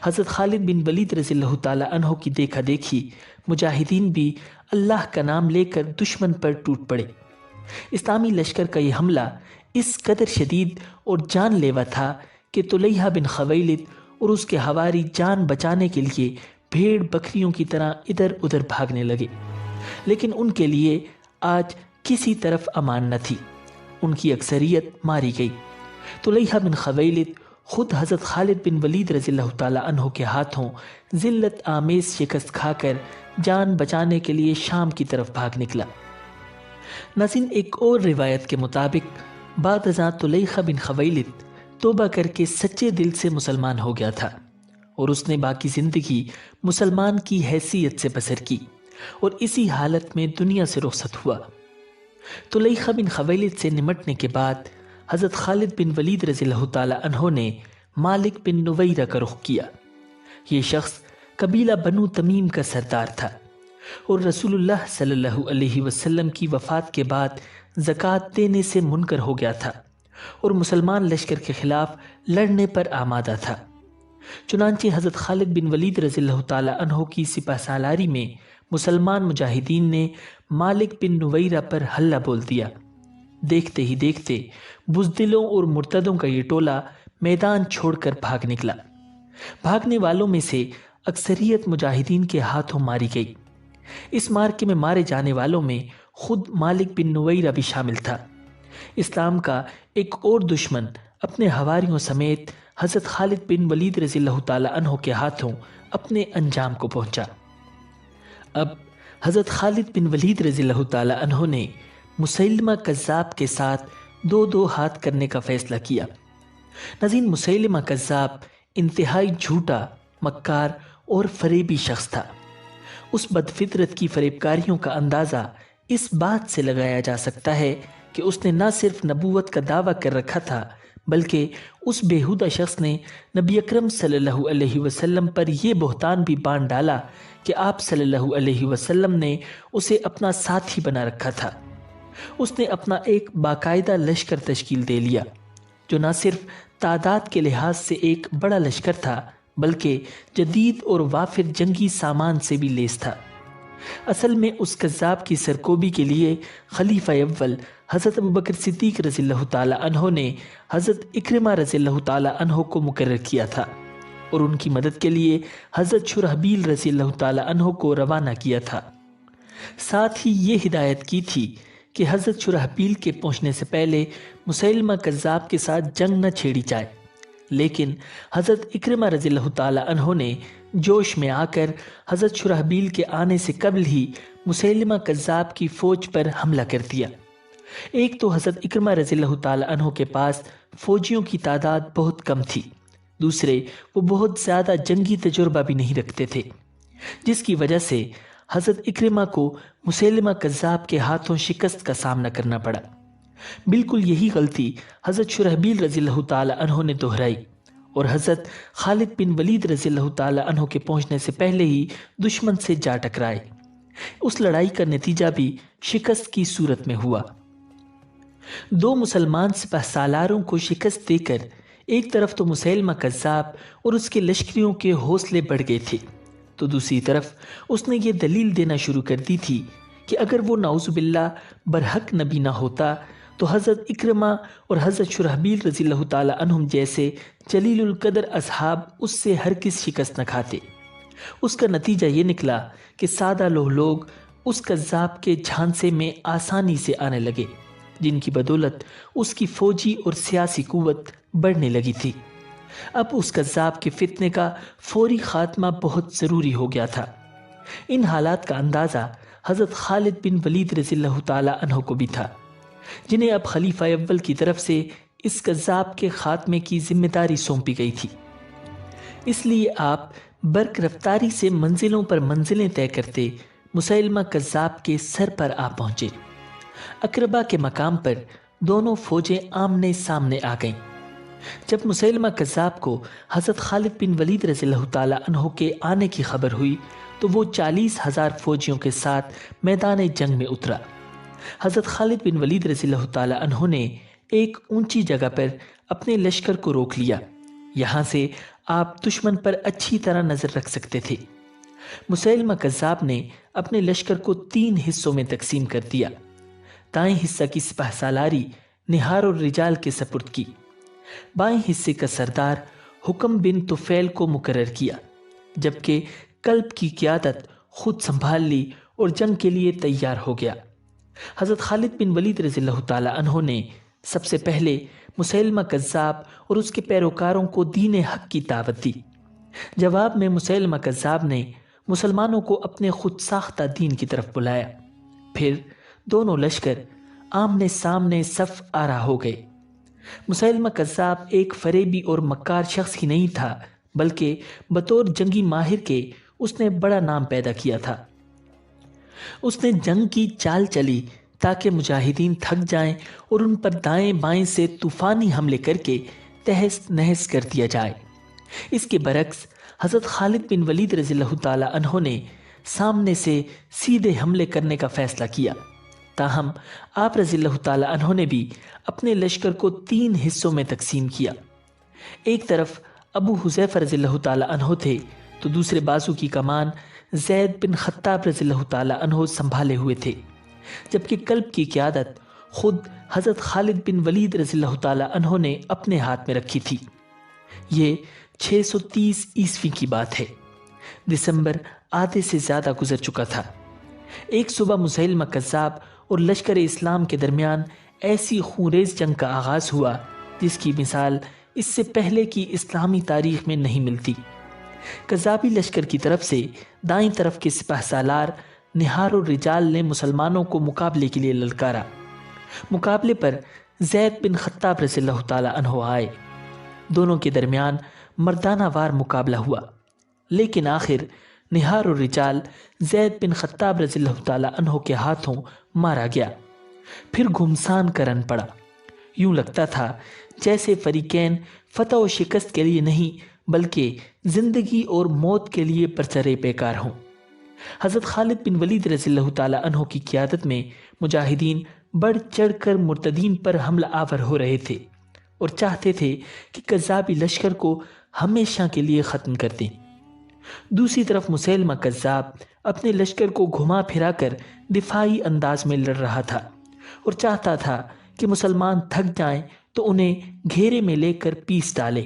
حضرت خالد بن ولید رضی اللہ تعالی عنہ کی دیکھا دیکھی مجاہدین بھی اللہ کا نام لے کر دشمن پر ٹوٹ پڑے۔ اسلامی لشکر کا یہ حملہ اس قدر شدید اور جان لیوا تھا کہ طلیحہ بن خویلد اور اس کے حواری جان بچانے کے لیے بھیڑ بکریوں کی طرح ادھر ادھر بھاگنے لگے، لیکن ان کے لیے آج کسی طرف امان نہ تھی۔ ان کی اکثریت ماری گئی۔ طلیحہ بن خویلد خود حضرت خالد بن ولید رضی اللہ تعالی عنہ کے ہاتھوں ذلت آمیز شکست کھا کر جان بچانے کے لیے شام کی طرف بھاگ نکلا۔ ناظرین، ایک اور روایت کے مطابق بعد ازاں طلیحہ بن خویلد توبہ کر کے سچے دل سے مسلمان ہو گیا تھا اور اس نے باقی زندگی مسلمان کی حیثیت سے بسر کی اور اسی حالت میں دنیا سے رخصت ہوا۔ طلیحہ بن خویلد سے نمٹنے کے بعد حضرت خالد بن ولید رضی اللہ تعالی عنہ نے مالک بن نویرہ کا رخ کیا۔ یہ شخص قبیلہ بنو تمیم کا سردار تھا اور رسول اللہ صلی اللہ علیہ وسلم کی وفات کے بعد زکوٰۃ دینے سے منکر ہو گیا تھا اور مسلمان لشکر کے خلاف لڑنے پر آمادہ تھا۔ چنانچہ حضرت خالد بن ولید رضی اللہ تعالی عنہ کی سپہ سالاری میں مسلمان مجاہدین نے مالک بن نویرہ پر حملہ بول دیا۔ دیکھتے ہی دیکھتے بزدلوں اور مرتدوں کا یہ ٹولہ میدان چھوڑ کر بھاگ نکلا۔ بھاگنے والوں میں سے اکثریت مجاہدین کے ہاتھوں ماری گئی۔ اس مارکے میں مارے جانے والوں میں خود مالک بن نویرہ بھی شامل تھا۔ اسلام کا ایک اور دشمن اپنے حواریوں سمیت حضرت خالد بن ولید رضی اللہ تعالی عنہ کے ہاتھوں اپنے انجام کو پہنچا۔ اب حضرت خالد بن ولید رضی اللہ تعالی عنہ نے مسیلمہ کذاب کے ساتھ دو ہاتھ کرنے کا فیصلہ کیا۔ ناظرین، مسیلمہ کذاب انتہائی جھوٹا، مکار اور فریبی شخص تھا۔ اس بدفطرت کی فریب کاریوں کا اندازہ اس بات سے لگایا جا سکتا ہے کہ اس نے نہ صرف نبوت کا دعویٰ کر رکھا تھا بلکہ اس بیہودہ شخص نے نبی اکرم صلی اللہ علیہ وسلم پر یہ بہتان بھی باندھ ڈالا کہ آپ صلی اللہ علیہ وسلم نے اسے اپنا ساتھی بنا رکھا تھا۔ اس نے اپنا ایک باقاعدہ لشکر تشکیل دے لیا جو نہ صرف تعداد کے لحاظ سے ایک بڑا لشکر تھا بلکہ جدید اور وافر جنگی سامان سے بھی لیس تھا۔ اصل میں اس کذاب کی سرکوبی کے لیے خلیفہ اول حضرت ابوبکر صدیق رضی اللہ تعالی عنہ نے حضرت اکرمہ رضی اللہ تعالی عنہ کو مقرر کیا تھا اور ان کی مدد کے لیے حضرت شرحبیل رضی اللہ تعالی عنہ کو روانہ کیا تھا۔ ساتھ ہی یہ ہدایت کی تھی کہ حضرت شرحبیل کے پہنچنے سے پہلے مسیلمہ کذاب کے ساتھ جنگ نہ چھیڑی جائے، لیکن حضرت اکرمہ رضی اللہ تعالی عنہ نے جوش میں آ کر حضرت شرحبیل کے آنے سے قبل ہی مسیلمہ کذاب کی فوج پر حملہ کر دیا۔ ایک تو حضرت اکرمہ رضی اللہ تعالی عنہ کے پاس فوجیوں کی تعداد بہت کم تھی، دوسرے وہ بہت زیادہ جنگی تجربہ بھی نہیں رکھتے تھے، جس کی وجہ سے حضرت اکرمہ کو مسیلمہ کذاب کے ہاتھوں شکست کا سامنا کرنا پڑا۔ بالکل یہی غلطی حضرت شرحبیل رضی اللہ تعالی عنہ نے دہرائی اور حضرت خالد بن ولید رضی اللہ تعالی عنہ کے پہنچنے سے پہلے ہی دشمن سے جا ٹکرائے۔ اس لڑائی کا نتیجہ بھی شکست کی صورت میں ہوا۔ دو مسلمان سپہ سالاروں کو شکست دے کر ایک طرف تو مسیلمہ کذاب اور اس کے لشکریوں کے حوصلے بڑھ گئے تھے، تو دوسری طرف اس نے یہ دلیل دینا شروع کر دی تھی کہ اگر وہ نعوذ باللہ برحق نبی نہ ہوتا تو حضرت اکرمہ اور حضرت شرحبیل رضی اللہ تعالی عنہم جیسے جلیل القدر اصحاب اس سے ہرگز شکست نہ کھاتے۔ اس کا نتیجہ یہ نکلا کہ سادہ لوگ اس کذاب کے جھانسے میں آسانی سے آنے لگے، جن کی بدولت اس کی فوجی اور سیاسی قوت بڑھنے لگی تھی۔ اب اس کذاب کے فتنے کا فوری خاتمہ بہت ضروری ہو گیا تھا۔ ان حالات کا اندازہ حضرت خالد بن ولید رضی اللہ تعالی عنہ کو بھی تھا، جنہیں اب خلیفہ اول کی طرف سے اس کذاب کے خاتمے کی ذمہ داری سونپی گئی تھی۔ اس لیے آپ برق رفتاری سے منزلوں پر منزلیں طے کرتے مسیلمہ کذاب کے سر پر آ پہنچے۔ اقربہ کے مقام پر دونوں فوجیں آمنے سامنے آ گئیں۔ جب مسیلمہ کذاب کو حضرت خالد بن ولید رضی اللہ تعالی عنہ کے آنے کی خبر ہوئی تو وہ 40,000 فوجیوں کے ساتھ میدان جنگ میں اترا۔ حضرت خالد بن ولید رضی اللہ تعالی عنہ نے ایک اونچی جگہ پر اپنے لشکر کو روک لیا، یہاں سے آپ دشمن پر اچھی طرح نظر رکھ سکتے تھے۔ مسیلمہ کذاب نے اپنے لشکر کو 3 حصوں میں تقسیم کر دیا۔ دائیں حصہ کی سپہ سالاری نہار الرجال کے سپرد کی، بائیں حصے کا سردار حکم بن طفیل کو مقرر کیا، جبکہ قلب کی قیادت خود سنبھال لی اور جنگ کے لیے تیار ہو گیا۔ حضرت خالد بن ولید رضی اللہ تعالی عنہ نے سب سے پہلے مسیلمہ کذاب اور اس کے پیروکاروں کو دین حق کی دعوت دی۔ جواب میں مسیلمہ کذاب نے مسلمانوں کو اپنے خود ساختہ دین کی طرف بلایا۔ پھر دونوں لشکر آمنے سامنے صف آرا ہو گئے۔ مسیلمہ کذاب ایک فریبی اور مکار شخص ہی نہیں تھا، بلکہ بطور جنگی ماہر کے اس نے بڑا نام پیدا کیا تھا۔ اس نے جنگ کی چال چلی تاکہ مجاہدین تھک جائیں اور ان پر دائیں بائیں سے طوفانی حملے کر کے تہس نہس کر دیا جائے۔ اس کے برعکس حضرت خالد بن ولید رضی اللہ تعالی عنہ نے سامنے سے سیدھے حملے کرنے کا فیصلہ کیا۔ تاہم آپ رضی اللہ تعالی عنہ نے بھی اپنے لشکر کو 3 حصوں میں تقسیم کیا۔ ایک طرف ابو حذیفہ رضی اللہ تعالی عنہ تھے تو دوسرے بازو کی کمان زید بن خطاب رضی اللہ تعالی عنہ سنبھالے ہوئے تھے، جبکہ قلب کی قیادت خود حضرت خالد بن ولید رضی اللہ تعالی عنہ نے اپنے ہاتھ میں رکھی تھی۔ یہ 630 عیسوی کی بات ہے۔ دسمبر آدھے سے زیادہ گزر چکا تھا۔ ایک صبح مسیلمہ کذاب اور لشکر اسلام کے درمیان ایسی خونریز جنگ کا آغاز ہوا جس کی مثال اس سے پہلے کی اسلامی تاریخ میں نہیں ملتی۔ کذابی لشکر کی طرف سے دائیں طرف کے سپہ سالار نہار الرجال نے مسلمانوں کو مقابلے کے لیے للکارا۔ مقابلے پر زید بن خطاب رضی اللہ تعالی عنہ آئے۔ دونوں کے درمیان مردانہ وار مقابلہ ہوا، لیکن آخر نہار الرجال زید بن خطاب رضی اللہ تعالی عنہ کے ہاتھوں مارا گیا۔ پھر گھمسان کرن پڑا۔ یوں لگتا تھا جیسے فریقین فتح و شکست کے لیے نہیں بلکہ زندگی اور موت کے لیے برسرے پیکار ہوں۔ حضرت خالد بن ولید رضی اللہ تعالی عنہ کی قیادت میں مجاہدین بڑھ چڑھ کر مرتدین پر حملہ آور ہو رہے تھے اور چاہتے تھے کہ کذابی لشکر کو ہمیشہ کے لیے ختم کر دیں۔ دوسری طرف مسیلمہ کذاب اپنے لشکر کو گھما پھرا کر دفاعی انداز میں لڑ رہا تھا اور چاہتا تھا کہ مسلمان تھک جائیں تو انہیں گھیرے میں لے کر پیس ڈالے۔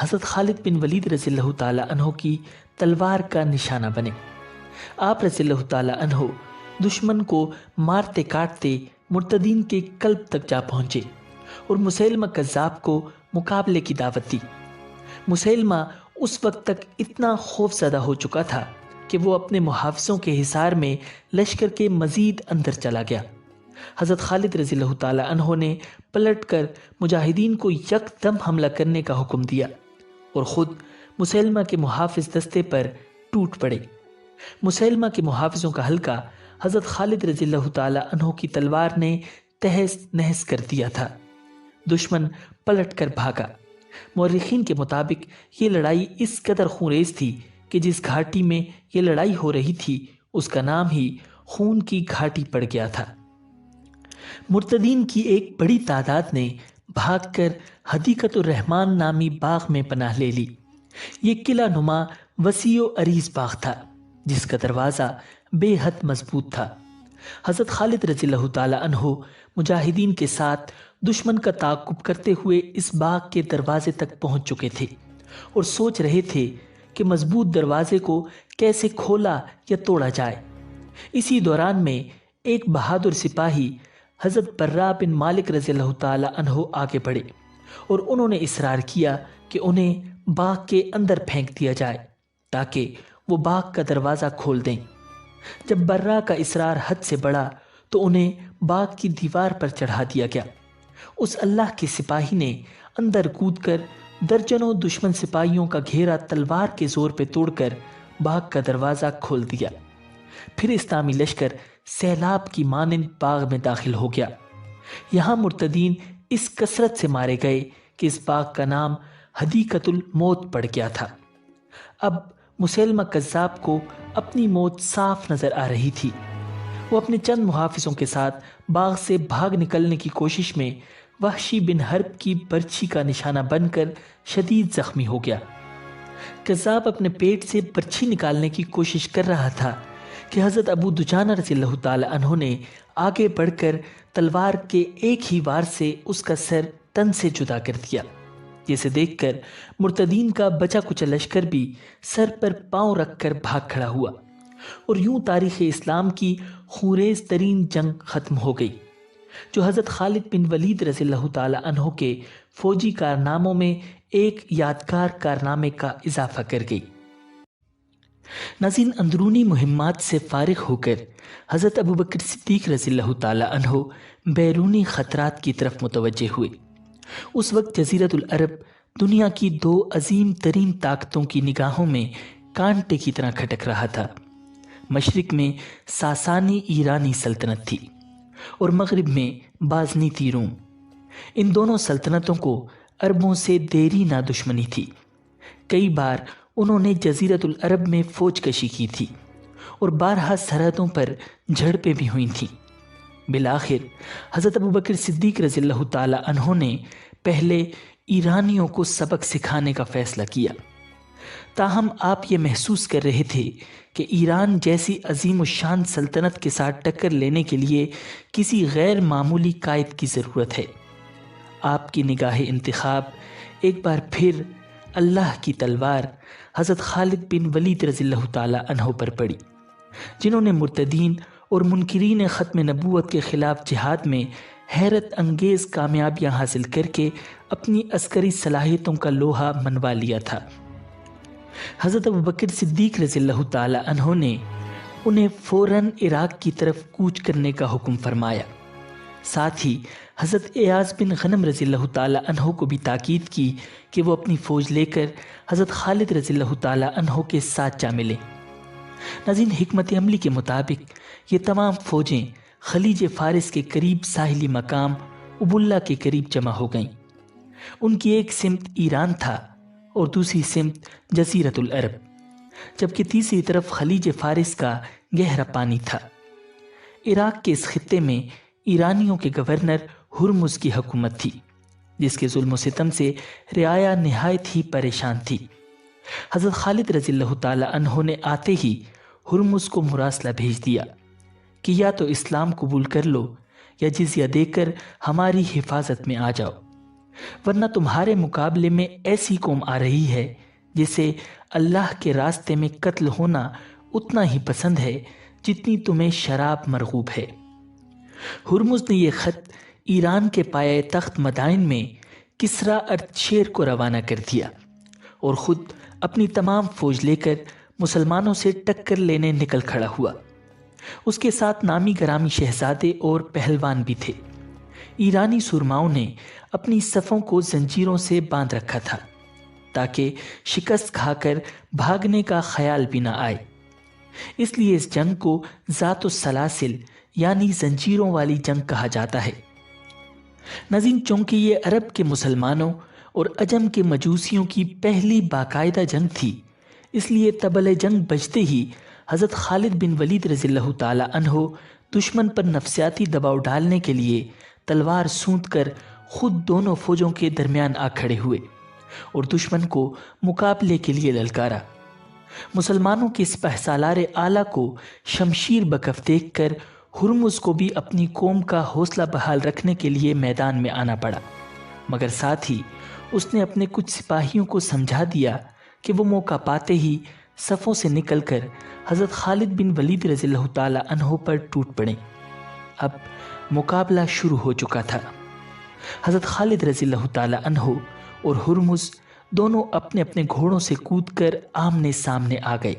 حضرت خالد بن ولید رضی اللہ تعالیٰ عنہ کی تلوار کا نشانہ بنے۔ آپ رضی اللہ تعالیٰ عنہ دشمن کو مارتے کاٹتے مرتدین کے قلب تک جا پہنچے اور مسیلمہ کذاب کو مقابلے کی دعوت دی۔ مسیلمہ اس وقت تک اتنا خوف زدہ ہو چکا تھا کہ وہ اپنے محافظوں کے حصار میں لشکر کے مزید اندر چلا گیا۔ حضرت خالد رضی اللہ تعالیٰ عنہ نے پلٹ کر مجاہدین کو یکدم حملہ کرنے کا حکم دیا اور خود مسیلمہ کے محافظ دستے پر ٹوٹ پڑے۔ مسیلمہ کے محافظوں کا حلقہ حضرت خالد رضی اللہ تعالیٰ عنہ کی تلوار نے تہس نہس کر دیا تھا۔ دشمن پلٹ کر بھاگا۔ مورخین کے مطابق یہ لڑائی اس قدر خونریز تھی کہ جس گھاٹی میں یہ لڑائی ہو رہی تھی اس کا نام ہی خون کی گھاٹی پڑ گیا تھا۔ مرتدین کی ایک بڑی تعداد نے بھاگ کر حدیقۃ الرحمن نامی باغ میں پناہ لے لی۔ یہ قلعہ نما وسیع و عریض باغ تھا جس کا دروازہ بے حد مضبوط تھا۔ حضرت خالد رضی اللہ تعالیٰ عنہ مجاہدین کے ساتھ دشمن کا تعاقب کرتے ہوئے اس باغ کے دروازے تک پہنچ چکے تھے اور سوچ رہے تھے کہ مضبوط دروازے کو کیسے کھولا یا توڑا جائے۔ اسی دوران میں ایک بہادر سپاہی حضرت برا بن مالک رضی اللہ تعالیٰ عنہ آگے بڑھے اور انہوں نے اصرار کیا کہ انہیں باغ کے اندر پھینک دیا جائے تاکہ وہ باغ کا دروازہ کھول دیں۔ جب برا کا اصرار حد سے بڑھا تو انہیں باغ کی دیوار پر چڑھا دیا گیا۔ اس اللہ کے سپاہی نے اندر کود کر درجنوں دشمن سپاہیوں کا گھیرا تلوار کے زور پہ توڑ کر باغ کا دروازہ کھول دیا۔ پھر اسلامی لشکر سیلاب کی مانند باغ میں داخل ہو گیا۔ یہاں مرتدین اس کثرت سے مارے گئے کہ اس باغ کا نام حدیقۃ الموت پڑ گیا تھا۔ اب مسیلمہ کذاب کو اپنی موت صاف نظر آ رہی تھی۔ وہ اپنے چند محافظوں کے ساتھ باغ سے بھاگ نکلنے کی کوشش میں وحشی بن حرب کی برچھی کا نشانہ بن کر شدید زخمی ہو گیا۔ کذاب اپنے پیٹ سے برچھی نکالنے کی کوشش کر رہا تھا کہ حضرت ابو دجانہ رضی اللہ تعالی عنہ نے آگے بڑھ کر تلوار کے ایک ہی وار سے اس کا سر تن سے جدا کر دیا، جسے دیکھ کر مرتدین کا بچا کچا لشکر بھی سر پر پاؤں رکھ کر بھاگ کھڑا ہوا، اور یوں تاریخ اسلام کی خونریز ترین جنگ ختم ہو گئی، جو حضرت خالد بن ولید رضی اللہ تعالی عنہ کے فوجی کارناموں میں ایک یادگار کارنامے کا اضافہ کر گئی۔ ناظرین، اندرونی مہمات سے فارغ ہو کر حضرت ابوبکر صدیق رضی اللہ تعالی عنہ بیرونی خطرات کی طرف متوجہ ہوئے۔ اس وقت جزیرۃ العرب دنیا کی دو عظیم ترین طاقتوں کی نگاہوں میں کانٹے کی طرح کھٹک رہا تھا۔ مشرق میں ساسانی ایرانی سلطنت تھی اور مغرب میں بازنطی روم۔ ان دونوں سلطنتوں کو عربوں سے دیری نہ دشمنی تھی۔ کئی بار انہوں نے جزیرۃ العرب میں فوج کشی کی تھی اور بارہا سرحدوں پر جھڑپیں بھی ہوئی تھیں۔ بالآخر حضرت ابوبکر صدیق رضی اللہ تعالی عنہ نے پہلے ایرانیوں کو سبق سکھانے کا فیصلہ کیا، تاہم آپ یہ محسوس کر رہے تھے کہ ایران جیسی عظیم الشان سلطنت کے ساتھ ٹکر لینے کے لیے کسی غیر معمولی قائد کی ضرورت ہے۔ آپ کی نگاہ انتخاب ایک بار پھر اللہ کی تلوار حضرت خالد بن ولید رضی اللہ تعالی عنہ پر پڑی، جنہوں نے مرتدین اور منکرین ختم نبوت کے خلاف جہاد میں حیرت انگیز کامیابیاں حاصل کر کے اپنی عسکری صلاحیتوں کا لوہا منوا لیا تھا۔ حضرت ابوبکر صدیق رضی اللہ تعالی عنہ نے انہیں فوراً عراق کی طرف کوچ کرنے کا حکم فرمایا۔ ساتھ ہی حضرت ایاز بن غنم رضی اللہ تعالی عنہ کو بھی تاکید کی کہ وہ اپنی فوج لے کر حضرت خالد رضی اللہ تعالی عنہ کے ساتھ جا ملے۔ ناظرین، حکمت عملی کے مطابق یہ تمام فوجیں خلیج فارس کے قریب ساحلی مقام ابواللہ کے قریب جمع ہو گئیں۔ ان کی ایک سمت ایران تھا اور دوسری سمت جزیرۃ العرب، جبکہ تیسری طرف خلیج فارس کا گہرا پانی تھا۔ عراق کے اس خطے میں ایرانیوں کے گورنر ہرمز کی حکومت تھی، جس کے ظلم و ستم سے رعایا نہایت ہی پریشان تھی۔ حضرت خالد رضی اللہ تعالی عنہ نے آتے ہی ہرمز کو مراسلہ بھیج دیا کہ یا تو اسلام قبول کر لو یا جزیہ دے کر ہماری حفاظت میں آ جاؤ۔ ورنہ تمہارے مقابلے میں ایسی قوم آ رہی ہے جسے اللہ کے راستے میں قتل ہونا اتنا ہی پسند ہے جتنی تمہیں شراب مرغوب ہے۔ ہرمز نے یہ خط ایران کے پایہ تخت مدائن میں کسریٰ اردشیر کو روانہ کر دیا اور خود اپنی تمام فوج لے کر مسلمانوں سے ٹکر لینے نکل کھڑا ہوا۔ اس کے ساتھ نامی گرامی شہزادے اور پہلوان بھی تھے۔ ایرانی سورماؤں نے اپنی صفوں کو زنجیروں سے باندھ رکھا تھا تاکہ شکست کھا کر بھاگنے کا خیال بھی نہ آئے، اس لیے اس جنگ کو ذات السلاسل یعنی زنجیروں والی جنگ کہا جاتا ہے۔ ناظرین، چونکہ یہ عرب کے مسلمانوں اور عجم کے مجوسیوں کی پہلی باقاعدہ جنگ تھی، اس لیے طبل جنگ بجتے ہی حضرت خالد بن ولید رضی اللہ تعالی عنہ دشمن پر نفسیاتی دباؤ ڈالنے کے لیے تلوار سونت کر خود دونوں فوجوں کے درمیان آ کھڑے ہوئے اور دشمن کو مقابلے کے لیے للکارا۔ مسلمانوں کے سپہ سالار اعلیٰ کو شمشیر بکف دیکھ کر ہرمز کو بھی اپنی قوم کا حوصلہ بحال رکھنے کے لیے میدان میں آنا پڑا، مگر ساتھ ہی اس نے اپنے کچھ سپاہیوں کو سمجھا دیا کہ وہ موقع پاتے ہی صفوں سے نکل کر حضرت خالد بن ولید رضی اللہ تعالی عنہ پر ٹوٹ پڑیں۔ اب مقابلہ شروع ہو چکا تھا۔ حضرت خالد رضی اللہ تعالی عنہ اور ہرمز دونوں اپنے اپنے گھوڑوں سے کود کر آمنے سامنے آ گئے۔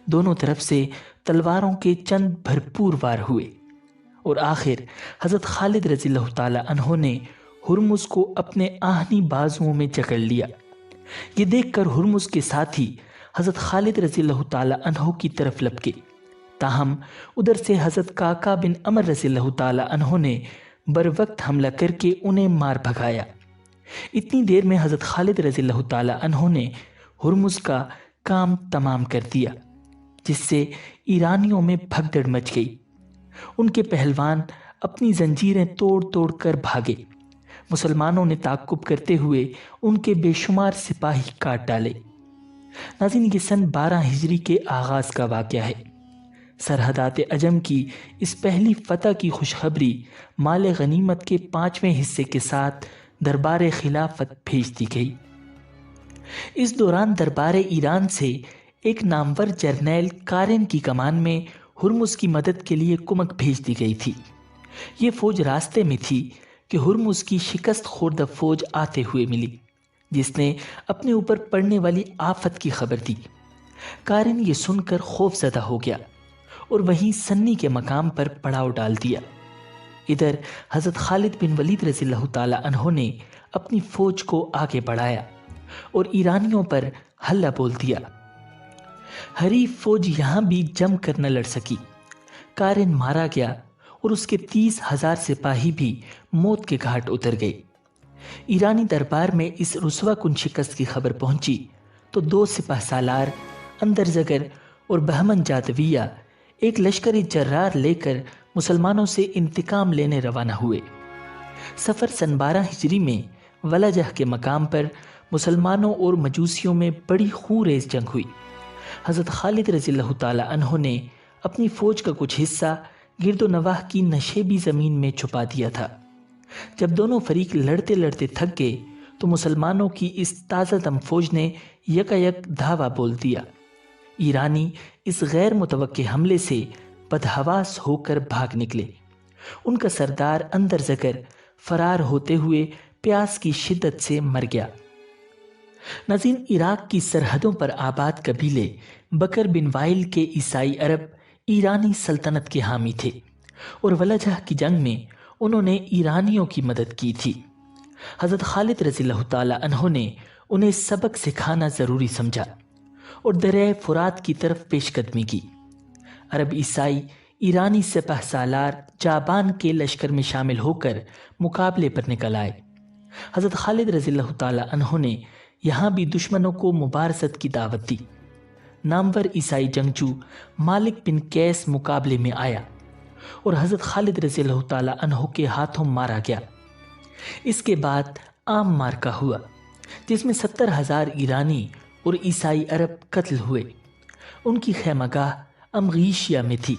دونوں طرف سے تلواروں کے چند بھرپور وار ہوئے اور آخر حضرت خالد رضی اللہ تعالی عنہ نے ہرمز کو اپنے آہنی بازوؤں میں جکڑ لیا۔ یہ دیکھ کر ہرمز کے ساتھی حضرت خالد رضی اللہ تعالی عنہ کی طرف لپکے، تاہم ادھر سے حضرت کاکا بن عمر رضی اللہ تعالی عنہ نے بر وقت حملہ کر کے انہیں مار بھگایا۔ اتنی دیر میں حضرت خالد رضی اللہ تعالی عنہ نے ہرمز کا کام تمام کر دیا، جس سے ایرانیوں میں بھگدڑ مچ گئی۔ ان کے پہلوان اپنی زنجیریں توڑ توڑ کر بھاگے۔ مسلمانوں نے تعقب کرتے ہوئے ان کے بے شمار سپاہی کاٹ ڈالے۔ ناظرین، یہ سن 12 ہجری کے آغاز کا واقعہ ہے۔ سرحدات عجم کی اس پہلی فتح کی خوشخبری مال غنیمت کے 5ویں حصے کے ساتھ دربار خلافت بھیج دی گئی۔ اس دوران دربار ایران سے ایک نامور جرنیل کارن کی کمان میں ہرمز کی مدد کے لیے کمک بھیج دی گئی تھی۔ یہ فوج راستے میں تھی کہ ہرمز کی شکست خوردہ فوج آتے ہوئے ملی، جس نے اپنے اوپر پڑنے والی آفت کی خبر دی۔ کارن یہ سن کر خوف زدہ ہو گیا اور وہیں سنی کے مقام پر پڑاؤ ڈال دیا۔ ادھر حضرت خالد بن ولید رضی اللہ تعالی عنہ نے اپنی فوج کو آگے بڑھایا اور ایرانیوں پر حلہ بول دیا۔ حریف فوج یہاں بھی جم کر نہ لڑ سکی۔ کارن مارا گیا اور اس کے 30,000 سپاہی بھی موت کے گھاٹ اتر گئے۔ ایرانی دربار میں اس رسوا کن شکست کی خبر پہنچی تو 2 سپہ سالار اندرزگر اور بہمن جادویہ ایک لشکر جرار لے کر مسلمانوں سے انتقام لینے روانہ ہوئے۔ سفر سن 12 ہجری میں ولجہ کے مقام پر مسلمانوں اور مجوسیوں میں بڑی خونریز جنگ ہوئی۔ حضرت خالد رضی اللہ تعالی عنہ نے اپنی فوج کا کچھ حصہ گرد و نواح کی نشیبی زمین میں چھپا دیا تھا۔ جب دونوں فریق لڑتے لڑتے تھک گئے تو مسلمانوں کی اس تازہ دم فوج نے یکایک دھاوا بول دیا۔ ایرانی اس غیر متوقع حملے سے بدحواس ہو کر بھاگ نکلے۔ ان کا سردار اندرزگر فرار ہوتے ہوئے پیاس کی شدت سے مر گیا۔ ناظرین، عراق کی سرحدوں پر آباد قبیلے بکر بن وائل کے عیسائی عرب ایرانی سلطنت کے حامی تھے اور ولجہ کی جنگ میں انہوں نے ایرانیوں کی مدد کی تھی۔ حضرت خالد رضی اللہ تعالی عنہ نے انہیں سبق سکھانا ضروری سمجھا اور دریائے فرات کی طرف پیش قدمی کی۔ عرب عیسائی ایرانی سپہ سالار جابان کے لشکر میں شامل ہو کر مقابلے پر نکل آئے۔ حضرت خالد رضی اللہ تعالی عنہ نے یہاں بھی دشمنوں کو مبارزت کی دعوت دی۔ نامور عیسائی جنگجو مالک بن قیس مقابلے میں آیا اور حضرت خالد رضی اللہ تعالی عنہ کے ہاتھوں مارا گیا۔ اس کے بعد عام مارکہ ہوا جس میں 70,000 ایرانی اور عیسائی عرب قتل ہوئے۔ ان کی خیمہ گاہ امغیشیا میں تھی،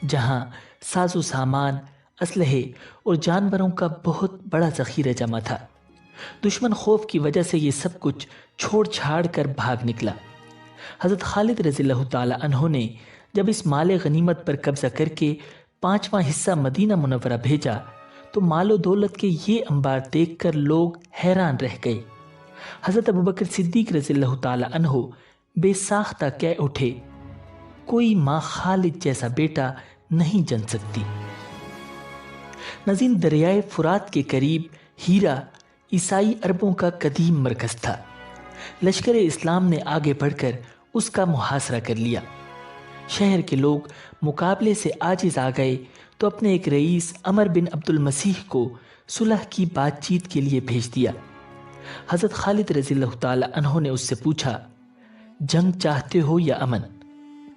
جہاں ساز و سامان، اسلحے اور جانوروں کا بہت بڑا ذخیرہ جمع تھا۔ دشمن خوف کی وجہ سے یہ سب کچھ چھوڑ چھاڑ کر بھاگ نکلا۔ حضرت خالد رضی اللہ تعالی عنہ نے جب اس مال غنیمت پر قبضہ کر کے 5واں حصہ مدینہ منورہ بھیجا تو مال و دولت کے یہ انبار دیکھ کر لوگ حیران رہ گئے۔ حضرت ابوبکر صدیق رضی اللہ تعالی عنہ بے ساختہ کہہ اٹھے، کوئی ماں خالد جیسا بیٹا نہیں جن سکتی۔ ناظرین، دریائے فرات کے قریب ہیرا عیسائی عربوں کا قدیم مرکز تھا۔ لشکر اسلام نے آگے بڑھ کر اس کا محاصرہ کر لیا۔ شہر کے لوگ مقابلے سے عاجز آ گئے تو اپنے ایک رئیس عمر بن عبد المسیح کو صلح کی بات چیت کے لیے بھیج دیا۔ حضرت خالد رضی اللہ تعالی عنہ نے اس سے پوچھا، جنگ چاہتے ہو یا امن؟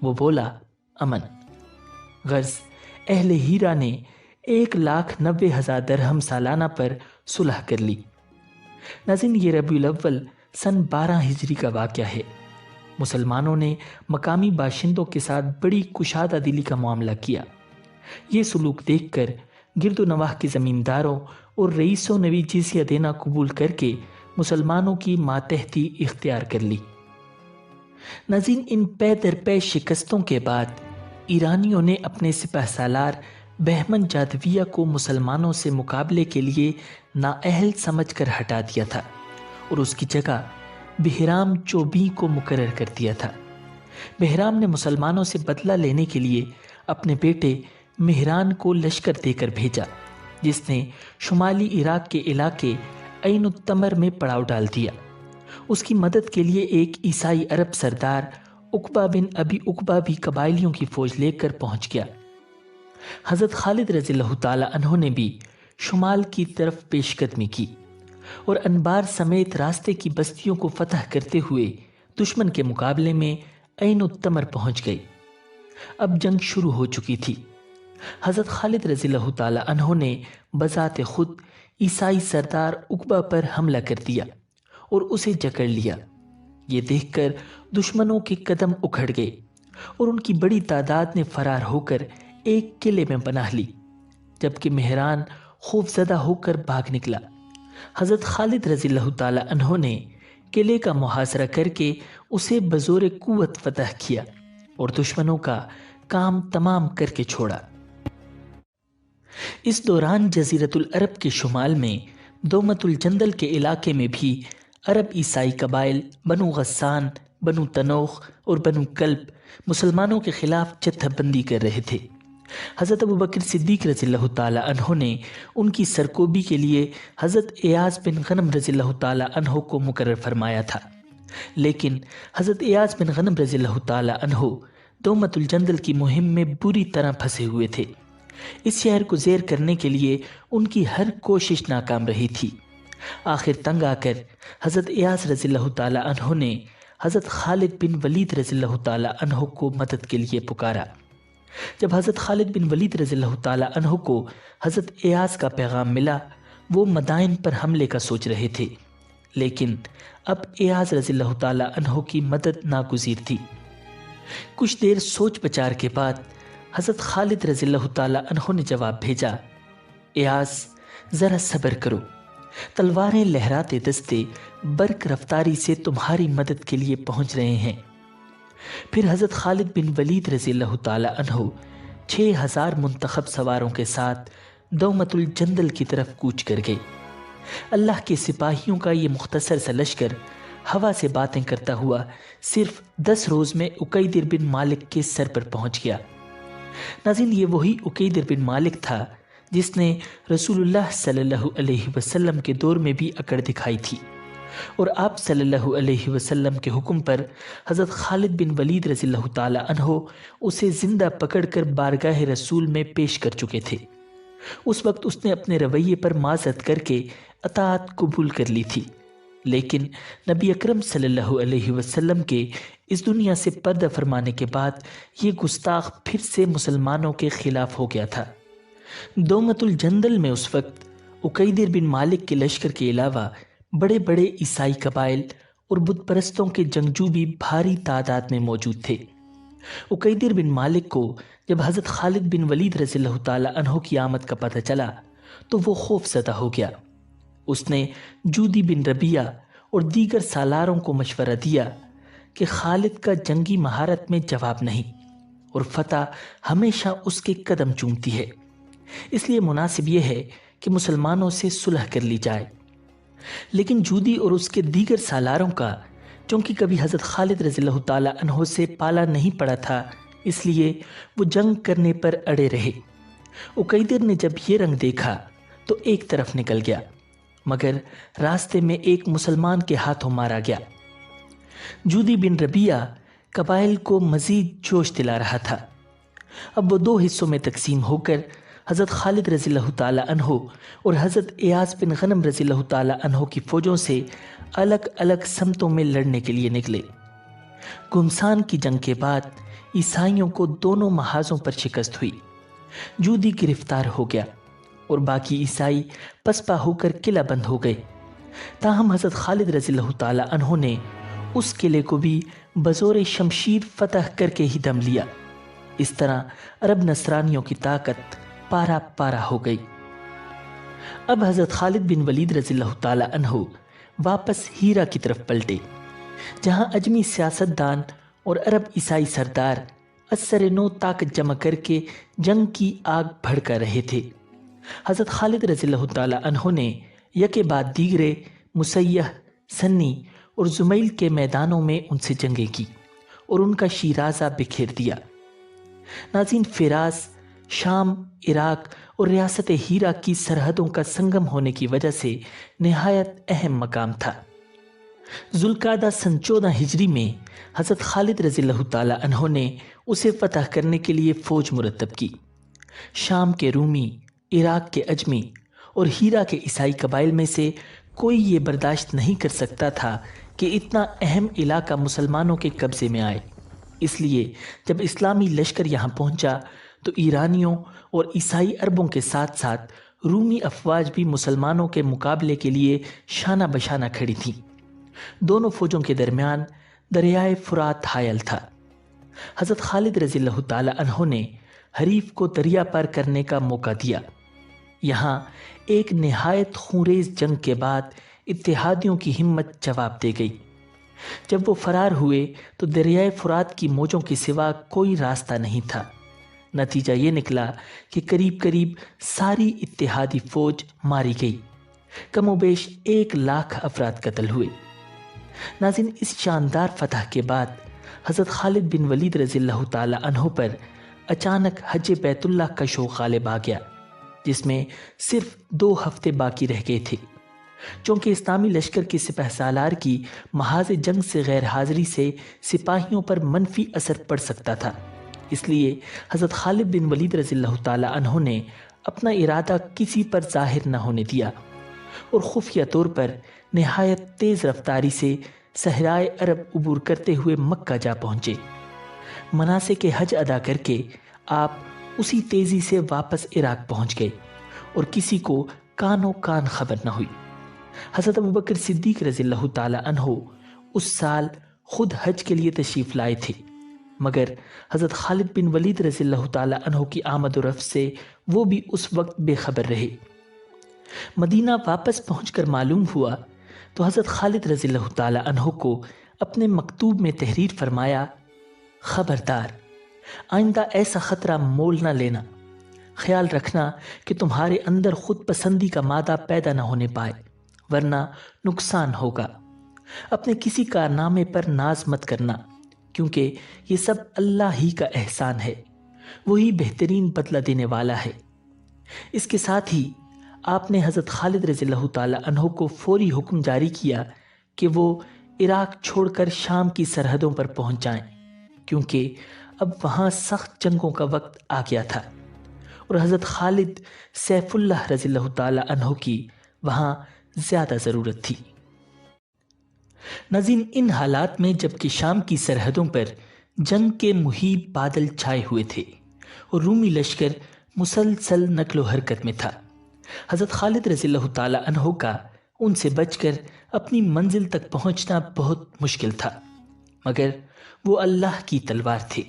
وہ بولا، امن۔ غرض اہل ہیرا نے 1,90,000 درہم سالانہ پر صلح کر لی۔ ناظرین، یہ ربیع الاول سن 12 ہجری کا واقعہ ہے۔ مسلمانوں نے مقامی باشندوں کے ساتھ بڑی کشادہ دلی کا معاملہ کیا۔ یہ سلوک دیکھ کر گرد و نواح کے زمینداروں اور رئیسوں نے بھی جزیہ دینا قبول کر کے مسلمانوں کی ماتحتی اختیار کر لی۔ ناظرین، ان پے در پے شکستوں کے بعد ایرانیوں نے اپنے سپہ سالار بہمن جادویہ کو مسلمانوں سے مقابلے کے لیے نااہل سمجھ کر ہٹا دیا تھا اور اس کی جگہ بہرام چوبی کو مقرر کر دیا تھا۔ بہرام نے مسلمانوں سے بدلہ لینے کے لیے اپنے بیٹے مہران کو لشکر دے کر بھیجا، جس نے شمالی عراق کے علاقے عین التمر میں پڑاؤ ڈال دیا۔ اس کی مدد کے لیے ایک عیسائی عرب سردار عقبہ بن ابی عقبہ بھی قبائلیوں کی فوج لے کر پہنچ گیا۔ حضرت خالد رضی اللہ تعالی عنہ نے بھی شمال کی طرف پیش قدمی کی اور انبار سمیت راستے کی بستیوں کو فتح کرتے ہوئے دشمن کے مقابلے میں عین التمر پہنچ گئے۔ اب جنگ شروع ہو چکی تھی۔ حضرت خالد رضی اللہ تعالی عنہ نے بذات خود عیسائی سردار عقبہ پر حملہ کر دیا اور اسے جکڑ لیا۔ یہ دیکھ کر دشمنوں کے قدم اکھڑ گئے اور ان کی بڑی تعداد نے فرار ہو کر ایک قلعے میں پناہ لی، جبکہ مہران خوف زدہ ہو کر بھاگ نکلا۔ حضرت خالد رضی اللہ تعالی عنہ نے قلعے کا محاصرہ کر کے اسے بزور قوت فتح کیا اور دشمنوں کا کام تمام کر کے چھوڑا۔ اس دوران جزیرۃ العرب کے شمال میں دومت الجندل کے علاقے میں بھی عرب عیسائی قبائل بنو غسان، بنو تنوخ اور بنو کلب مسلمانوں کے خلاف جتھہ بندی کر رہے تھے۔ حضرت ابوبکر صدیق رضی اللہ تعالی عنہ نے ان کی سرکوبی کے لیے حضرت ایاز بن غنم رضی اللہ تعالی عنہ کو مقرر فرمایا تھا، لیکن حضرت ایاز بن غنم رضی اللہ تعالی عنہ دومت الجندل کی مہم میں بری طرح پھنسے ہوئے تھے۔ اس شہر کو زیر کرنے کے لیے ان کی ہر کوشش ناکام رہی تھی۔ آخر تنگ آ کر حضرت ایاز رضی اللہ تعالی عنہ نے حضرت خالد بن ولید رضی اللہ تعالی عنہ کو مدد کے لیے پکارا۔ جب حضرت خالد بن ولید رضی اللہ تعالی عنہ کو حضرت ایاز کا پیغام ملا، وہ مدائن پر حملے کا سوچ رہے تھے، لیکن اب ایاز رضی اللہ تعالی عنہ کی مدد ناگزیر تھی۔ کچھ دیر سوچ بچار کے بعد حضرت خالد رضی اللہ تعالی عنہ نے جواب بھیجا، ایاز ذرا صبر کرو، تلواریں لہراتے دستے برق رفتاری سے تمہاری مدد کے لیے پہنچ رہے ہیں۔ پھر حضرت خالد بن ولید رضی اللہ تعالی عنہ 6,000 منتخب سواروں کے ساتھ دومت الجندل کی طرف کوچ کر گئے۔ اللہ کے سپاہیوں کا یہ مختصر سا لشکر ہوا سے باتیں کرتا ہوا صرف 10 روز میں عقیدر بن مالک کے سر پر پہنچ گیا۔ ناظرین، یہ وہی عقیدر بن مالک تھا جس نے رسول اللہ صلی اللہ علیہ وسلم کے دور میں بھی اکڑ دکھائی تھی، اور آپ صلی اللہ علیہ وسلم کے حکم پر حضرت خالد بن ولید رضی اللہ تعالی عنہ اسے زندہ پکڑ کر بارگاہ رسول میں پیش کر چکے تھے۔ اس وقت اس نے اپنے رویے پر معذرت کر کے اطاعت قبول کر لی تھی، لیکن نبی اکرم صلی اللہ علیہ وسلم کے اس دنیا سے پردہ فرمانے کے بعد یہ گستاخ پھر سے مسلمانوں کے خلاف ہو گیا تھا۔ دومت الجندل میں اس وقت عقیدر بن مالک کے لشکر کے علاوہ بڑے بڑے عیسائی قبائل اور بت پرستوں کے جنگجو بھی بھاری تعداد میں موجود تھے۔ عقیدر بن مالک کو جب حضرت خالد بن ولید رضی اللہ تعالی عنہ کی آمد کا پتہ چلا تو وہ خوف زدہ ہو گیا۔ اس نے جودی بن ربیہ اور دیگر سالاروں کو مشورہ دیا کہ خالد کا جنگی مہارت میں جواب نہیں اور فتح ہمیشہ اس کے قدم چومتی ہے، اس لیے مناسب یہ ہے کہ مسلمانوں سے صلح کر لی جائے۔ لیکن جودی اور اس کے دیگر سالاروں کا چونکہ کبھی حضرت خالد رضی اللہ تعالی عنہ سے پالا نہیں پڑا تھا، اس لیے وہ جنگ کرنے پر اڑے رہے۔ عقیدر نے جب یہ رنگ دیکھا تو ایک طرف نکل گیا، مگر راستے میں ایک مسلمان کے ہاتھوں مارا گیا۔ جودی بن ربیہ قبائل کو مزید جوش دلا رہا تھا۔ اب وہ دو حصوں میں تقسیم ہو کر حضرت خالد رضی اللہ تعالی عنہ اور حضرت ایاز بن غنم رضی اللہ تعالی عنہ کی فوجوں سے الگ الگ سمتوں میں لڑنے کے لیے نکلے۔ گمسان کی جنگ کے بعد عیسائیوں کو دونوں محاذوں پر شکست ہوئی۔ جودی گرفتار ہو گیا اور باقی عیسائی پسپا ہو کر قلعہ بند ہو گئے۔ تاہم حضرت خالد رضی اللہ تعالی عنہ نے اس قلعے کو بھی بزور شمشیر فتح کر کے ہی دم لیا۔ اس طرح عرب نصرانیوں کی طاقت پارا پارا ہو گئی۔ اب حضرت خالد بن ولید رضی اللہ تعالی عنہ واپس ہیرا کی طرف پلٹے، جہاں اجمی سیاستدان اور عرب عیسائی سردار اثر نو طاقت جمع کر کے جنگ کی آگ بھڑکا رہے تھے۔ حضرت خالد رضی اللہ تعالی عنہ نے یکے بعد دیگرے مسیح، سنی اور زمیل کے میدانوں میں ان سے جنگیں کی اور ان کا شیرازہ بکھیر دیا۔ ناظرین، فراس شام، عراق اور ریاست ہیرا کی سرحدوں کا سنگم ہونے کی وجہ سے نہایت اہم مقام تھا۔ ذوالقعدہ سن 14 ہجری میں حضرت خالد رضی اللہ تعالی عنہ نے اسے فتح کرنے کے لیے فوج مرتب کی۔ شام کے رومی، عراق کے اجمی اور ہیرا کے عیسائی قبائل میں سے کوئی یہ برداشت نہیں کر سکتا تھا کہ اتنا اہم علاقہ مسلمانوں کے قبضے میں آئے۔ اس لیے جب اسلامی لشکر یہاں پہنچا تو ایرانیوں اور عیسائی عربوں کے ساتھ ساتھ رومی افواج بھی مسلمانوں کے مقابلے کے لیے شانہ بشانہ کھڑی تھیں۔ دونوں فوجوں کے درمیان دریائے فرات حائل تھا۔ حضرت خالد رضی اللہ تعالی عنہ نے حریف کو دریا پار کرنے کا موقع دیا۔ یہاں ایک نہایت خونریز جنگ کے بعد اتحادیوں کی ہمت جواب دے گئی۔ جب وہ فرار ہوئے تو دریائے فرات کی موجوں کے سوا کوئی راستہ نہیں تھا۔ نتیجہ یہ نکلا کہ قریب قریب ساری اتحادی فوج ماری گئی، کم و بیش 1,00,000 افراد قتل ہوئے۔ ناظرین، اس شاندار فتح کے بعد حضرت خالد بن ولید رضی اللہ تعالی عنہ پر اچانک حج بیت اللہ کا شوق غالب آ گیا، جس میں صرف 2 ہفتے باقی رہ گئے تھے۔ چونکہ اسلامی لشکر کے سپہ سالار کی محاذ جنگ سے غیر حاضری سے سپاہیوں پر منفی اثر پڑ سکتا تھا، اس لیے حضرت خالد بن ولید رضی اللہ تعالی عنہ نے اپنا ارادہ کسی پر ظاہر نہ ہونے دیا اور خفیہ طور پر نہایت تیز رفتاری سے صحرائے عرب عبور کرتے ہوئے مکہ جا پہنچے۔ مناسک حج ادا کر کے آپ اسی تیزی سے واپس عراق پہنچ گئے اور کسی کو کانوں کان خبر نہ ہوئی۔ حضرت ابوبکر صدیق رضی اللہ تعالی عنہ اس سال خود حج کے لیے تشریف لائے تھے، مگر حضرت خالد بن ولید رضی اللہ تعالی عنہ کی آمد و رفت سے وہ بھی اس وقت بے خبر رہے۔ مدینہ واپس پہنچ کر معلوم ہوا تو حضرت خالد رضی اللہ تعالی عنہ کو اپنے مکتوب میں تحریر فرمایا: خبردار، آئندہ ایسا خطرہ مول نہ لینا، خیال رکھنا کہ تمہارے اندر خود پسندی کا مادہ پیدا نہ ہونے پائے، ورنہ نقصان ہوگا۔ اپنے کسی کارنامے پر ناز مت کرنا، کیونکہ یہ سب اللہ ہی کا احسان ہے، وہی بہترین بدلہ دینے والا ہے۔ اس کے ساتھ ہی آپ نے حضرت خالد رضی اللہ تعالی عنہ کو فوری حکم جاری کیا کہ وہ عراق چھوڑ کر شام کی سرحدوں پر پہنچ جائیں، کیونکہ اب وہاں سخت جنگوں کا وقت آ گیا تھا اور حضرت خالد سیف اللہ رضی اللہ تعالی عنہ کی وہاں زیادہ ضرورت تھی۔ ناظرین، ان حالات میں جبکہ شام کی سرحدوں پر جنگ کے مہیب بادل چھائے ہوئے تھے اور رومی لشکر مسلسل نقل و حرکت میں تھا، حضرت خالد رضی اللہ تعالی عنہ کا ان سے بچ کر اپنی منزل تک پہنچنا بہت مشکل تھا، مگر وہ اللہ کی تلوار تھے،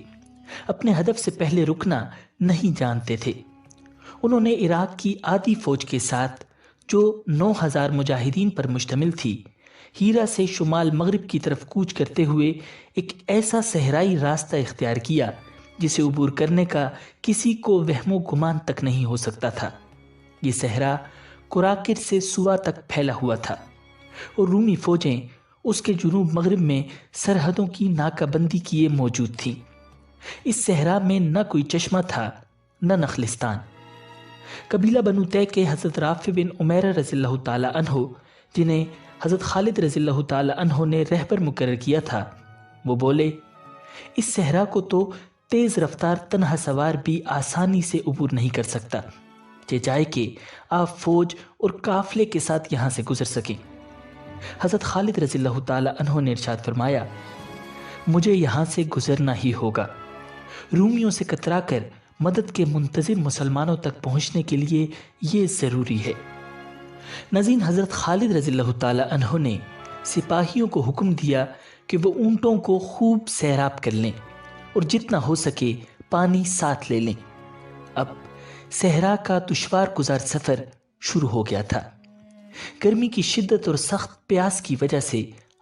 اپنے ہدف سے پہلے رکنا نہیں جانتے تھے۔ انہوں نے عراق کی آدھی فوج کے ساتھ جو 9,000 مجاہدین پر مشتمل تھی، ہیرا سے شمال مغرب کی طرف کوچ کرتے ہوئے ایک ایسا صحرائی راستہ اختیار کیا جسے عبور کرنے کا کسی کو وہم و گمان تک نہیں ہو سکتا تھا۔ یہ صحرا کراکر سے سوا تک پھیلا ہوا تھا اور رومی فوجیں اس کے جنوب مغرب میں سرحدوں کی ناکہ بندی کیے موجود تھیں۔ اس صحرا میں نہ کوئی چشمہ تھا، نہ نخلستان۔ قبیلہ بنو طے کے حضرت رافع بن عمیرہ رضی اللہ تعالی عنہ، جنہیں حضرت خالد رضی اللہ تعالی عنہ نے رہبر مقرر کیا تھا، وہ بولے، اس صحرا کو تو تیز رفتار تنہا سوار بھی آسانی سے عبور نہیں کر سکتا، چاہے کہ آپ فوج اور قافلے کے ساتھ یہاں سے گزر سکیں۔ حضرت خالد رضی اللہ تعالی عنہ نے ارشاد فرمایا، مجھے یہاں سے گزرنا ہی ہوگا۔ رومیوں سے کترا کر مدد کے منتظر مسلمانوں تک پہنچنے کے لیے یہ ضروری ہے۔ ناظرین، حضرت خالد رضی اللہ تعالی عنہ نے سپاہیوں کو حکم دیا کہ وہ اونٹوں کو خوب سیراب کر لیں اور جتنا ہو سکے پانی ساتھ لے لیں۔ اب صحرا کا دشوار گزار سفر شروع ہو گیا تھا۔ گرمی کی شدت اور سخت پیاس کی وجہ سے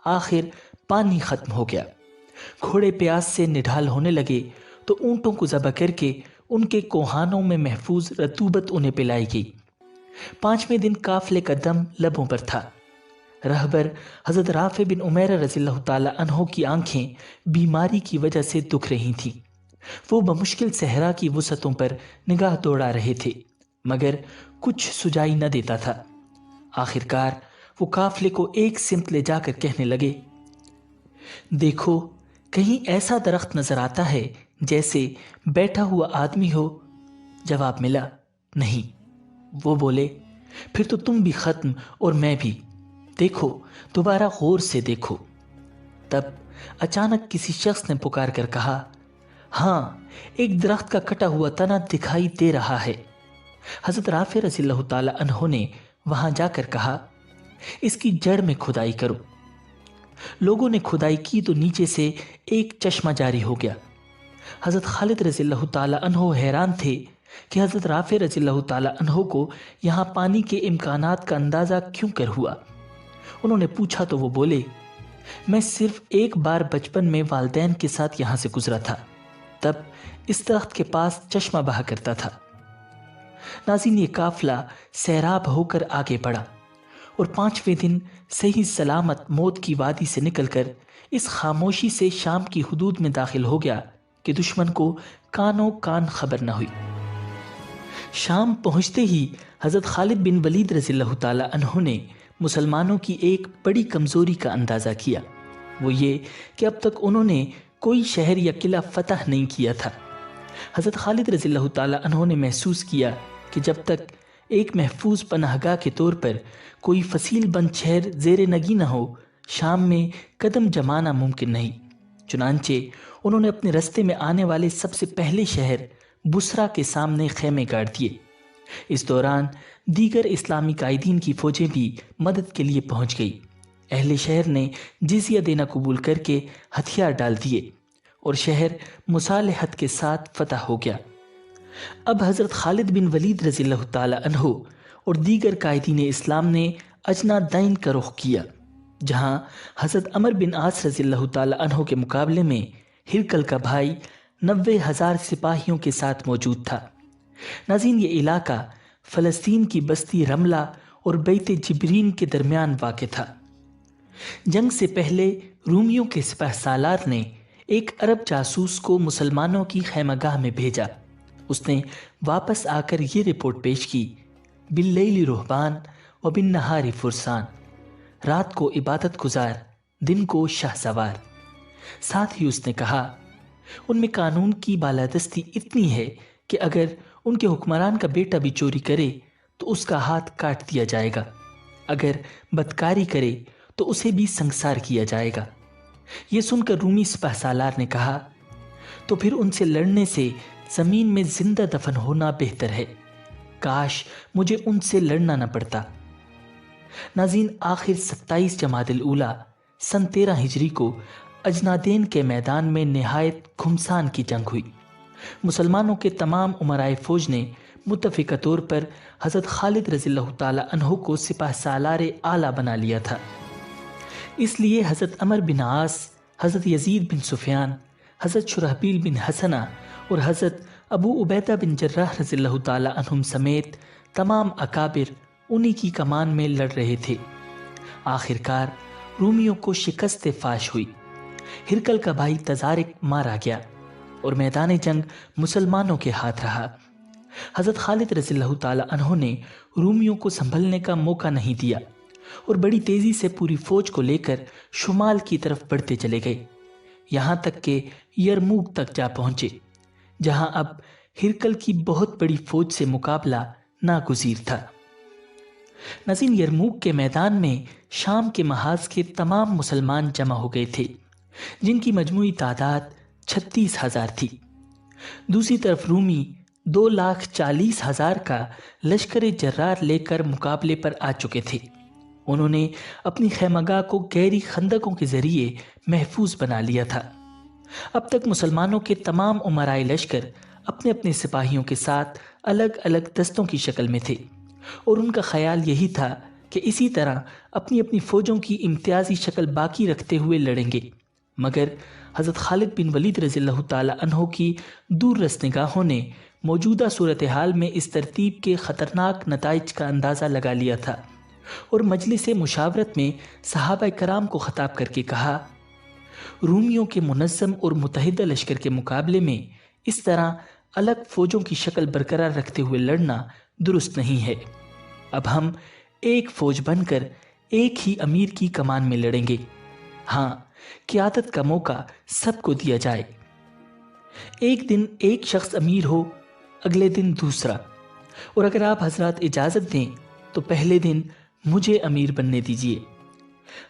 آخر پانی ختم ہو گیا۔ گھوڑے پیاس سے نڈھال ہونے لگے تو اونٹوں کو ذبح کر کے ان کے کوہانوں میں محفوظ رطوبت انہیں پلائی گئی۔ 5ویں دن قافلے کا دم لبوں پر تھا۔ رہبر حضرت رافع بن عمیرہ رضی اللہ تعالی عنہ کی آنکھیں بیماری کی وجہ سے دکھ رہی تھیں۔ وہ بمشکل صحرا کی وسعتوں پر نگاہ دوڑا رہے تھے، مگر کچھ سجائی نہ دیتا تھا۔ آخرکار وہ قافلے کو ایک سمت لے جا کر کہنے لگے، دیکھو، کہیں ایسا درخت نظر آتا ہے جیسے بیٹھا ہوا آدمی ہو؟ جواب ملا، نہیں۔ وہ بولے، پھر تو تم بھی ختم اور میں بھی، دیکھو، دوبارہ غور سے دیکھو۔ تب اچانک کسی شخص نے پکار کر کہا، ہاں، ایک درخت کا کٹا ہوا تنا دکھائی دے رہا ہے۔ حضرت رافع رضی اللہ تعالی عنہ نے وہاں جا کر کہا، اس کی جڑ میں کھدائی کرو۔ لوگوں نے کھدائی کی تو نیچے سے ایک چشمہ جاری ہو گیا۔ حضرت خالد رضی اللہ تعالی عنہ حیران تھے کہ حضرت رافع رضی اللہ تعالی عنہ کو یہاں پانی کے امکانات کا اندازہ کیوں کر ہوا۔ انہوں نے پوچھا تو وہ بولے، میں صرف ایک بار بچپن میں والدین کے ساتھ یہاں سے گزرا تھا، تب اس درخت کے پاس چشمہ بہا کرتا تھا۔ ناظرین، یہ قافلہ سیراب ہو کر آگے بڑھا اور 5ویں دن صحیح سلامت موت کی وادی سے نکل کر اس خاموشی سے شام کی حدود میں داخل ہو گیا کہ دشمن کو کانوں کان خبر نہ ہوئی۔ شام پہنچتے ہی حضرت خالد بن ولید رضی اللہ تعالی عنہ نے مسلمانوں کی ایک بڑی کمزوری کا اندازہ کیا، وہ یہ کہ اب تک انہوں نے کوئی شہر یا قلعہ فتح نہیں کیا تھا۔ حضرت خالد رضی اللہ تعالی عنہ نے محسوس کیا کہ جب تک ایک محفوظ پناہ گاہ کے طور پر کوئی فصیل بند شہر زیر نگی نہ ہو، شام میں قدم جمانا ممکن نہیں۔ چنانچہ انہوں نے اپنے رستے میں آنے والے سب سے پہلے شہر بصرہ کے سامنے خیمے گاڑ دیے۔ اس دوران دیگر اسلامی قائدین کی فوجیں بھی مدد کے لیے پہنچ گئی۔ اہل شہر نے جزیہ دینا قبول کر کے ہتھیار ڈال دیے اور شہر مصالحت کے ساتھ فتح ہو گیا۔ اب حضرت خالد بن ولید رضی اللہ تعالی عنہ اور دیگر قائدین اسلام نے اجنا دین کا رخ کیا، جہاں حضرت عمر بن عاص رضی اللہ تعالی عنہ کے مقابلے میں ہرقل کا بھائی 90,000 سپاہیوں کے ساتھ موجود تھا۔ ناظرین، یہ علاقہ فلسطین کی بستی رملہ اور بیت جبرین کے درمیان واقع تھا۔ جنگ سے پہلے رومیوں کے سپہ سالار نے ایک عرب جاسوس کو مسلمانوں کی خیمہ گاہ میں بھیجا۔ اس نے واپس آ کر یہ رپورٹ پیش کی، باللیل رہبان و بالنہار فرسان، رات کو عبادت گزار، دن کو شاہ سوار۔ ساتھ ہی اس نے کہا، ان میں قانون کی بالادستی اتنی ہے کہ اگر ان کے حکمران کا بیٹا بھی چوری کرے تو اس کا ہاتھ کاٹ دیا جائے گا، اگر بدکاری کرے تو اسے بھی سنگسار کیا جائے گا۔ یہ سن کر رومی سپہ سالار نے کہا، تو پھر ان سے لڑنے سے زمین میں زندہ دفن ہونا بہتر ہے، کاش مجھے ان سے لڑنا نہ پڑتا۔ ناظرین، آخر 27 جمادی الاولیٰ سن 13 ہجری کو اجنادین کے میدان میں نہایت گھمسان کی جنگ ہوئی۔ مسلمانوں کے تمام امرائے فوج نے متفقہ طور پر حضرت خالد رضی اللہ تعالی عنہ کو سپہ سالار اعلیٰ بنا لیا تھا۔ اس لیے حضرت عمر بن عاص، حضرت یزید بن سفیان، حضرت شرحبیل بن حسنہ اور حضرت ابو عبیدہ بن جراح رضی اللہ تعالی عنہم سمیت تمام اکابر انہی کی کمان میں لڑ رہے تھے۔ آخرکار رومیوں کو شکست فاش ہوئی، ہرکل کا بھائی تزارک مارا گیا اور میدان جنگ مسلمانوں کے ہاتھ رہا۔ حضرت خالد رضی اللہ تعالی عنہ نے رومیوں کو سنبھلنے کا موقع نہیں دیا اور بڑی تیزی سے پوری فوج کو لے کر شمال کی طرف بڑھتے چلے گئے، یہاں تک کہ یرموک تک جا پہنچے، جہاں اب ہرکل کی بہت بڑی فوج سے مقابلہ ناگزیر تھا۔ ناظرین، یرموک کے میدان میں شام کے محاذ کے تمام مسلمان جمع ہو گئے تھے، جن کی مجموعی تعداد 36,000 تھی۔ دوسری طرف رومی 2,40,000 کا لشکر جرار لے کر مقابلے پر آ چکے تھے۔ انہوں نے اپنی خیمگاہ کو گہری خندقوں کے ذریعے محفوظ بنا لیا تھا۔ اب تک مسلمانوں کے تمام امرائے لشکر اپنے اپنے سپاہیوں کے ساتھ الگ الگ دستوں کی شکل میں تھے اور ان کا خیال یہی تھا کہ اسی طرح اپنی اپنی فوجوں کی امتیازی شکل باقی رکھتے ہوئے لڑیں گے، مگر حضرت خالد بن ولید رضی اللہ تعالی عنہ کی دور رس نگاہوں نے موجودہ صورتحال میں اس ترتیب کے خطرناک نتائج کا اندازہ لگا لیا تھا اور مجلس مشاورت میں صحابہ کرام کو خطاب کر کے کہا، رومیوں کے منظم اور متحدہ لشکر کے مقابلے میں اس طرح الگ فوجوں کی شکل برقرار رکھتے ہوئے لڑنا درست نہیں ہے۔ اب ہم ایک فوج بن کر ایک ہی امیر کی کمان میں لڑیں گے۔ ہاں، قیادت کا موقع سب کو دیا جائے، ایک دن ایک شخص امیر ہو، اگلے دن دوسرا، اور اگر آپ حضرات اجازت دیں تو پہلے دن مجھے امیر بننے دیجیے۔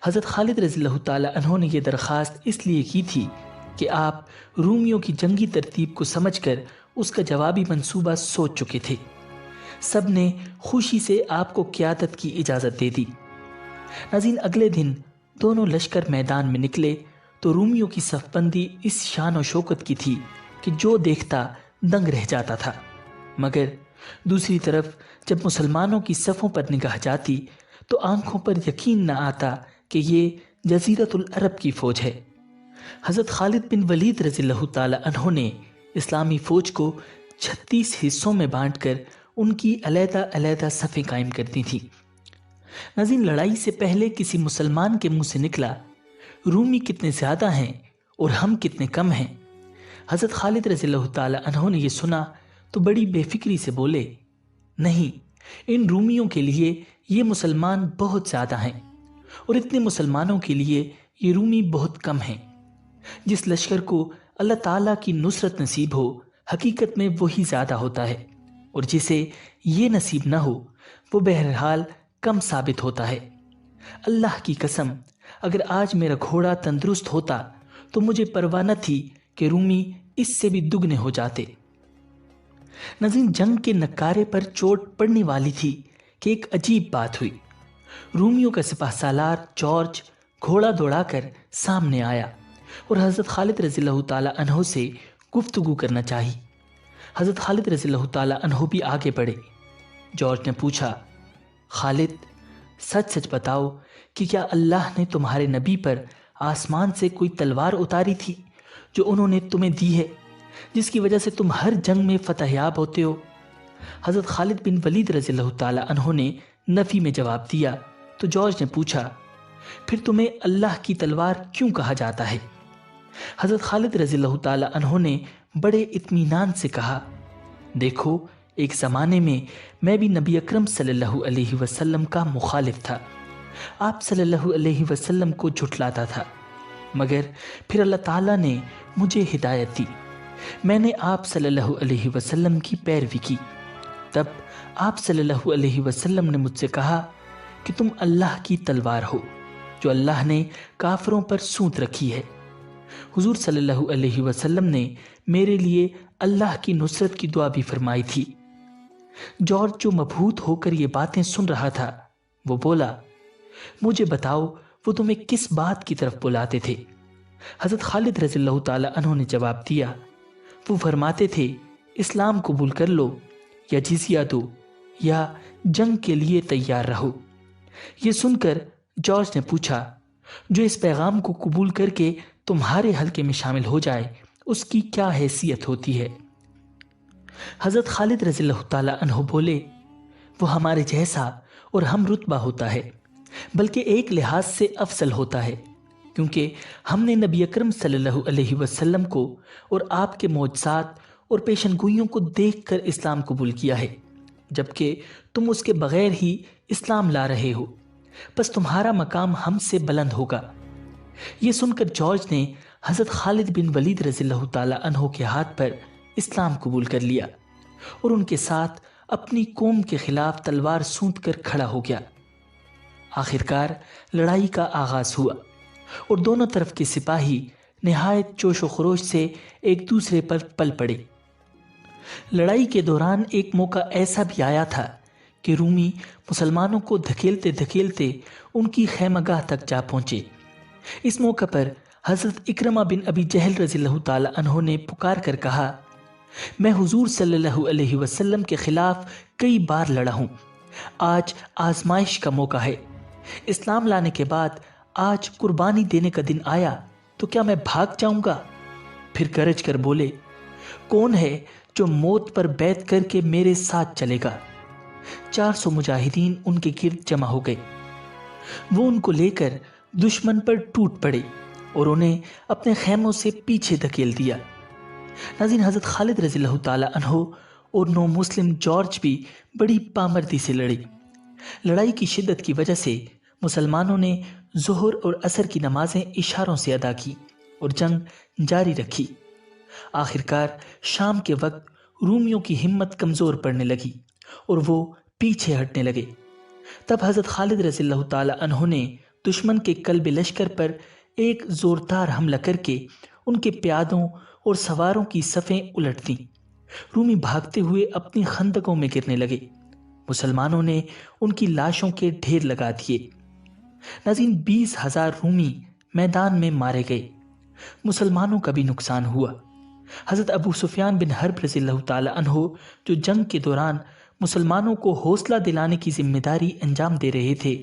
حضرت خالد رضی اللہ تعالی عنہ نے یہ درخواست اس لیے کی تھی کہ آپ رومیوں کی جنگی ترتیب کو سمجھ کر اس کا جوابی منصوبہ سوچ چکے تھے۔ سب نے خوشی سے آپ کو قیادت کی اجازت دے دی۔ ناظرین، اگلے دن دونوں لشکر میدان میں نکلے تو رومیوں کی صف بندی اس شان و شوکت کی تھی کہ جو دیکھتا دنگ رہ جاتا تھا، مگر دوسری طرف جب مسلمانوں کی صفوں پر نگاہ جاتی تو آنکھوں پر یقین نہ آتا کہ یہ جزیرۃ العرب کی فوج ہے۔ حضرت خالد بن ولید رضی اللہ تعالی عنہ نے اسلامی فوج کو 36 حصوں میں بانٹ کر ان کی علیحدہ علیحدہ صفیں قائم کر دی تھیں۔ ناظرین، لڑائی سے پہلے کسی مسلمان کے منہ سے نکلا، رومی کتنے زیادہ ہیں اور ہم کتنے کم ہیں۔ حضرت خالد رضی اللہ تعالی عنہ نے یہ سنا تو بڑی بے فکری سے بولے، نہیں، ان رومیوں کے لیے یہ مسلمان بہت زیادہ ہیں اور اتنے مسلمانوں کے لیے یہ رومی بہت کم ہیں۔ جس لشکر کو اللہ تعالیٰ کی نصرت نصیب ہو، حقیقت میں وہی زیادہ ہوتا ہے، اور جسے یہ نصیب نہ ہو وہ بہرحال کم ثابت ہوتا ہے۔ اللہ کی قسم، اگر آج میرا گھوڑا تندرست ہوتا تو مجھے پرواہ نہ تھی کہ رومی اس سے بھی دگنے ہو جاتے۔ ناظرین، جنگ کے نکارے پر چوٹ پڑنے والی تھی کہ ایک عجیب بات ہوئی۔ رومیوں کا سپہ سالار جارج گھوڑا دوڑا کر سامنے آیا اور حضرت خالد رضی اللہ تعالی عنہ سے گفتگو کرنا چاہی۔ حضرت خالد رضی اللہ تعالی عنہ بھی آگے بڑھے۔ جارج نے پوچھا، خالد، سچ سچ بتاؤ کہ کیا اللہ نے تمہارے نبی پر آسمان سے کوئی تلوار اتاری تھی جو انہوں نے تمہیں دی ہے، جس کی وجہ سے تم ہر جنگ میں فتح یاب ہوتے ہو؟ حضرت خالد بن ولید رضی اللہ تعالی عنہ نے نفی میں جواب دیا تو جارج نے پوچھا، پھر تمہیں اللہ کی تلوار کیوں کہا جاتا ہے؟ حضرت خالد رضی اللہ تعالی عنہ نے بڑے اطمینان سے کہا، دیکھو، ایک زمانے میں میں بھی نبی اکرم صلی اللہ علیہ وسلم کا مخالف تھا، آپ صلی اللہ علیہ وسلم کو جھٹلاتا تھا، مگر پھر اللہ تعالیٰ نے مجھے ہدایت دی، میں نے آپ صلی اللہ علیہ وسلم کی پیروی کی۔ تب آپ صلی اللہ علیہ وسلم نے مجھ سے کہا کہ تم اللہ کی تلوار ہو جو اللہ نے کافروں پر سونت رکھی ہے۔ حضور صلی اللہ علیہ وسلم نے میرے لیے اللہ کی نصرت کی دعا بھی فرمائی تھی۔ جارج جو مبہوت ہو کر یہ باتیں سن رہا تھا، وہ بولا، مجھے بتاؤ وہ تمہیں کس بات کی طرف بلاتے تھے؟ حضرت خالد رضی اللہ تعالی عنہ نے جواب دیا، وہ فرماتے تھے، اسلام قبول کر لو یا جزیہ دو یا جنگ کے لیے تیار رہو۔ یہ سن کر جارج نے پوچھا، جو اس پیغام کو قبول کر کے تمہارے حلقے میں شامل ہو جائے اس کی کیا حیثیت ہوتی ہے؟ حضرت خالد رضی اللہ تعالیٰ عنہ بولے، وہ ہمارے جیسا اور ہم رتبہ ہوتا ہے، بلکہ ایک لحاظ سے افضل ہوتا ہے، کیونکہ ہم نے نبی اکرم صلی اللہ علیہ وسلم کو اور آپ کے معجزات اور پیشن گوئیوں کو دیکھ کر اسلام قبول کیا ہے، جبکہ تم اس کے بغیر ہی اسلام لا رہے ہو، بس تمہارا مقام ہم سے بلند ہوگا۔ یہ سن کر جارج نے حضرت خالد بن ولید رضی اللہ تعالیٰ عنہ کے ہاتھ پر اسلام قبول کر لیا اور ان کے ساتھ اپنی قوم کے خلاف تلوار سونت کر کھڑا ہو گیا۔ آخرکار لڑائی کا آغاز ہوا اور دونوں طرف کے سپاہی نہایت جوش و خروش سے ایک دوسرے پر پل پڑے۔ لڑائی کے دوران ایک موقع ایسا بھی آیا تھا کہ رومی مسلمانوں کو دھکیلتے دھکیلتے ان کی خیمہ گاہ تک جا پہنچے۔ اس موقع پر حضرت اکرمہ بن ابی جہل رضی اللہ تعالیٰ عنہ نے پکار کر کہا، میں حضور صلی اللہ علیہ وسلم کے خلاف کئی بار لڑا ہوں، آج آزمائش کا موقع ہے، اسلام لانے کے بعد آج قربانی دینے کا دن آیا تو کیا میں بھاگ جاؤں گا؟ پھر گرج کر بولے، کون ہے جو موت پر بیعت کر کے میرے ساتھ چلے گا؟ 400 مجاہدین ان کے گرد جمع ہو گئے۔ وہ ان کو لے کر دشمن پر ٹوٹ پڑے اور انہیں اپنے خیموں سے پیچھے دھکیل دیا۔ ناظرین، حضرت خالد رضی اللہ تعالیٰ عنہ اور نو مسلم جارج بھی بڑی پامردی سے لڑے۔ لڑائی کی شدت کی وجہ سے مسلمانوں نے ظہر اور عصر کی نمازیں اشاروں سے ادا کی اور جنگ جاری رکھی۔ آخرکار شام کے وقت رومیوں کی ہمت کمزور پڑنے لگی اور وہ پیچھے ہٹنے لگے۔ تب حضرت خالد رضی اللہ تعالیٰ عنہ نے دشمن کے قلب لشکر پر ایک زوردار حملہ کر کے ان کے پیادوں اور سواروں کی صفیں الٹ دیں۔ رومی بھاگتے ہوئے اپنی خندقوں میں گرنے لگے۔ مسلمانوں نے ان کی لاشوں کے ڈھیر لگا دیے۔ ناظرین، 20,000 رومی میدان میں مارے گئے۔ مسلمانوں کا بھی نقصان ہوا۔ حضرت ابو سفیان بن حرب رضی اللہ تعالیٰ عنہ جو جنگ کے دوران مسلمانوں کو حوصلہ دلانے کی ذمہ داری انجام دے رہے تھے،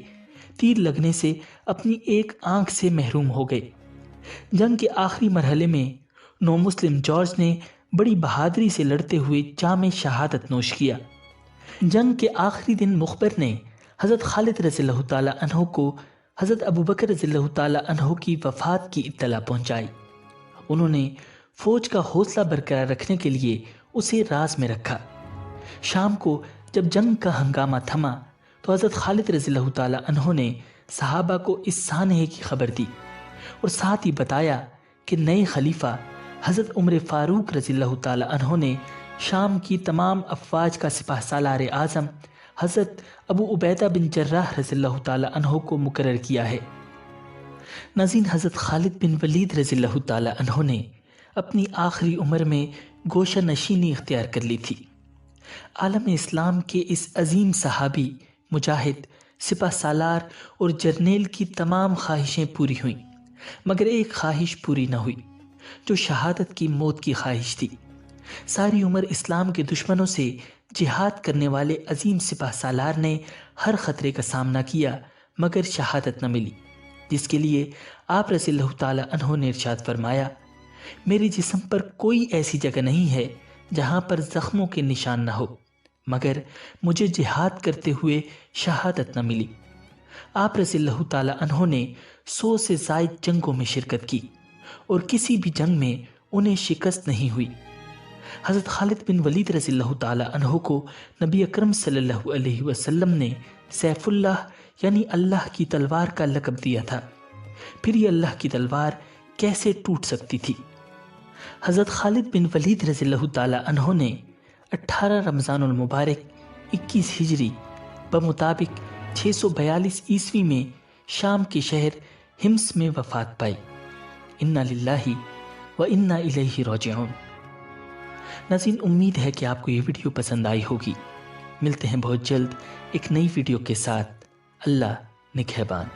تیر لگنے سے اپنی ایک آنکھ سے محروم ہو گئے۔ جنگ کے آخری مرحلے میں نو مسلم جارج نے بڑی بہادری سے لڑتے ہوئے جام شہادت نوش کیا۔ جنگ کے آخری دن مخبر نے حضرت خالد رضی اللہ تعالیٰ عنہ کو حضرت ابو بکر رضی اللہ تعالیٰ عنہ کی وفات کی اطلاع پہنچائی۔ انہوں نے فوج کا حوصلہ برقرار رکھنے کے لیے اسے راز میں رکھا۔ شام کو جب جنگ کا ہنگامہ تھما تو حضرت خالد رضی اللہ تعالیٰ عنہ نے صحابہ کو اس سانحے کی خبر دی اور ساتھ ہی بتایا کہ نئے خلیفہ حضرت عمر فاروق رضی اللہ تعالیٰ عنہ نے شام کی تمام افواج کا سپہ سالار اعظم حضرت ابو عبیدہ بن جراح رضی اللہ تعالیٰ عنہ کو مقرر کیا ہے۔ ناظرین، حضرت خالد بن ولید رضی اللہ تعالیٰ عنہ نے اپنی آخری عمر میں گوشہ نشینی اختیار کر لی تھی۔ عالم اسلام کے اس عظیم صحابی، مجاہد، سپہ سالار اور جرنیل کی تمام خواہشیں پوری ہوئیں، مگر ایک خواہش پوری نہ ہوئی، جو شہادت کی موت کی خواہش تھی۔ ساری عمر اسلام کے دشمنوں سے جہاد کرنے والے عظیم سپہ سالار نے ہر خطرے کا سامنا کیا مگر شہادت نہ ملی، جس کے لیے آپ رضی اللہ تعالیٰ عنہ نے ارشاد فرمایا، میرے جسم پر کوئی ایسی جگہ نہیں ہے جہاں پر زخموں کے نشان نہ ہو، مگر مجھے جہاد کرتے ہوئے شہادت نہ ملی۔ آپ رضی اللہ تعالیٰ عنہ نے 100 سے زائد جنگوں میں شرکت کی اور کسی بھی جنگ میں انہیں شکست نہیں ہوئی۔ حضرت خالد بن ولید رضی اللہ تعالیٰ عنہ کو نبی اکرم صلی اللہ علیہ وسلم نے سیف اللہ یعنی اللہ کی تلوار کا لقب دیا تھا۔ پھر یہ اللہ کی تلوار کیسے ٹوٹ سکتی تھی؟ حضرت خالد بن ولید رضی اللہ تعالیٰ عنہ نے 18 رمضان المبارک 21 ہجری بمطابق 642 عیسوی میں شام کے شہر ہمس میں وفات پائی۔ انا للہ و انا الیہ راجعون۔ ناظرین، امید ہے کہ آپ کو یہ ویڈیو پسند آئی ہوگی۔ ملتے ہیں بہت جلد ایک نئی ویڈیو کے ساتھ۔ اللہ نگہبان۔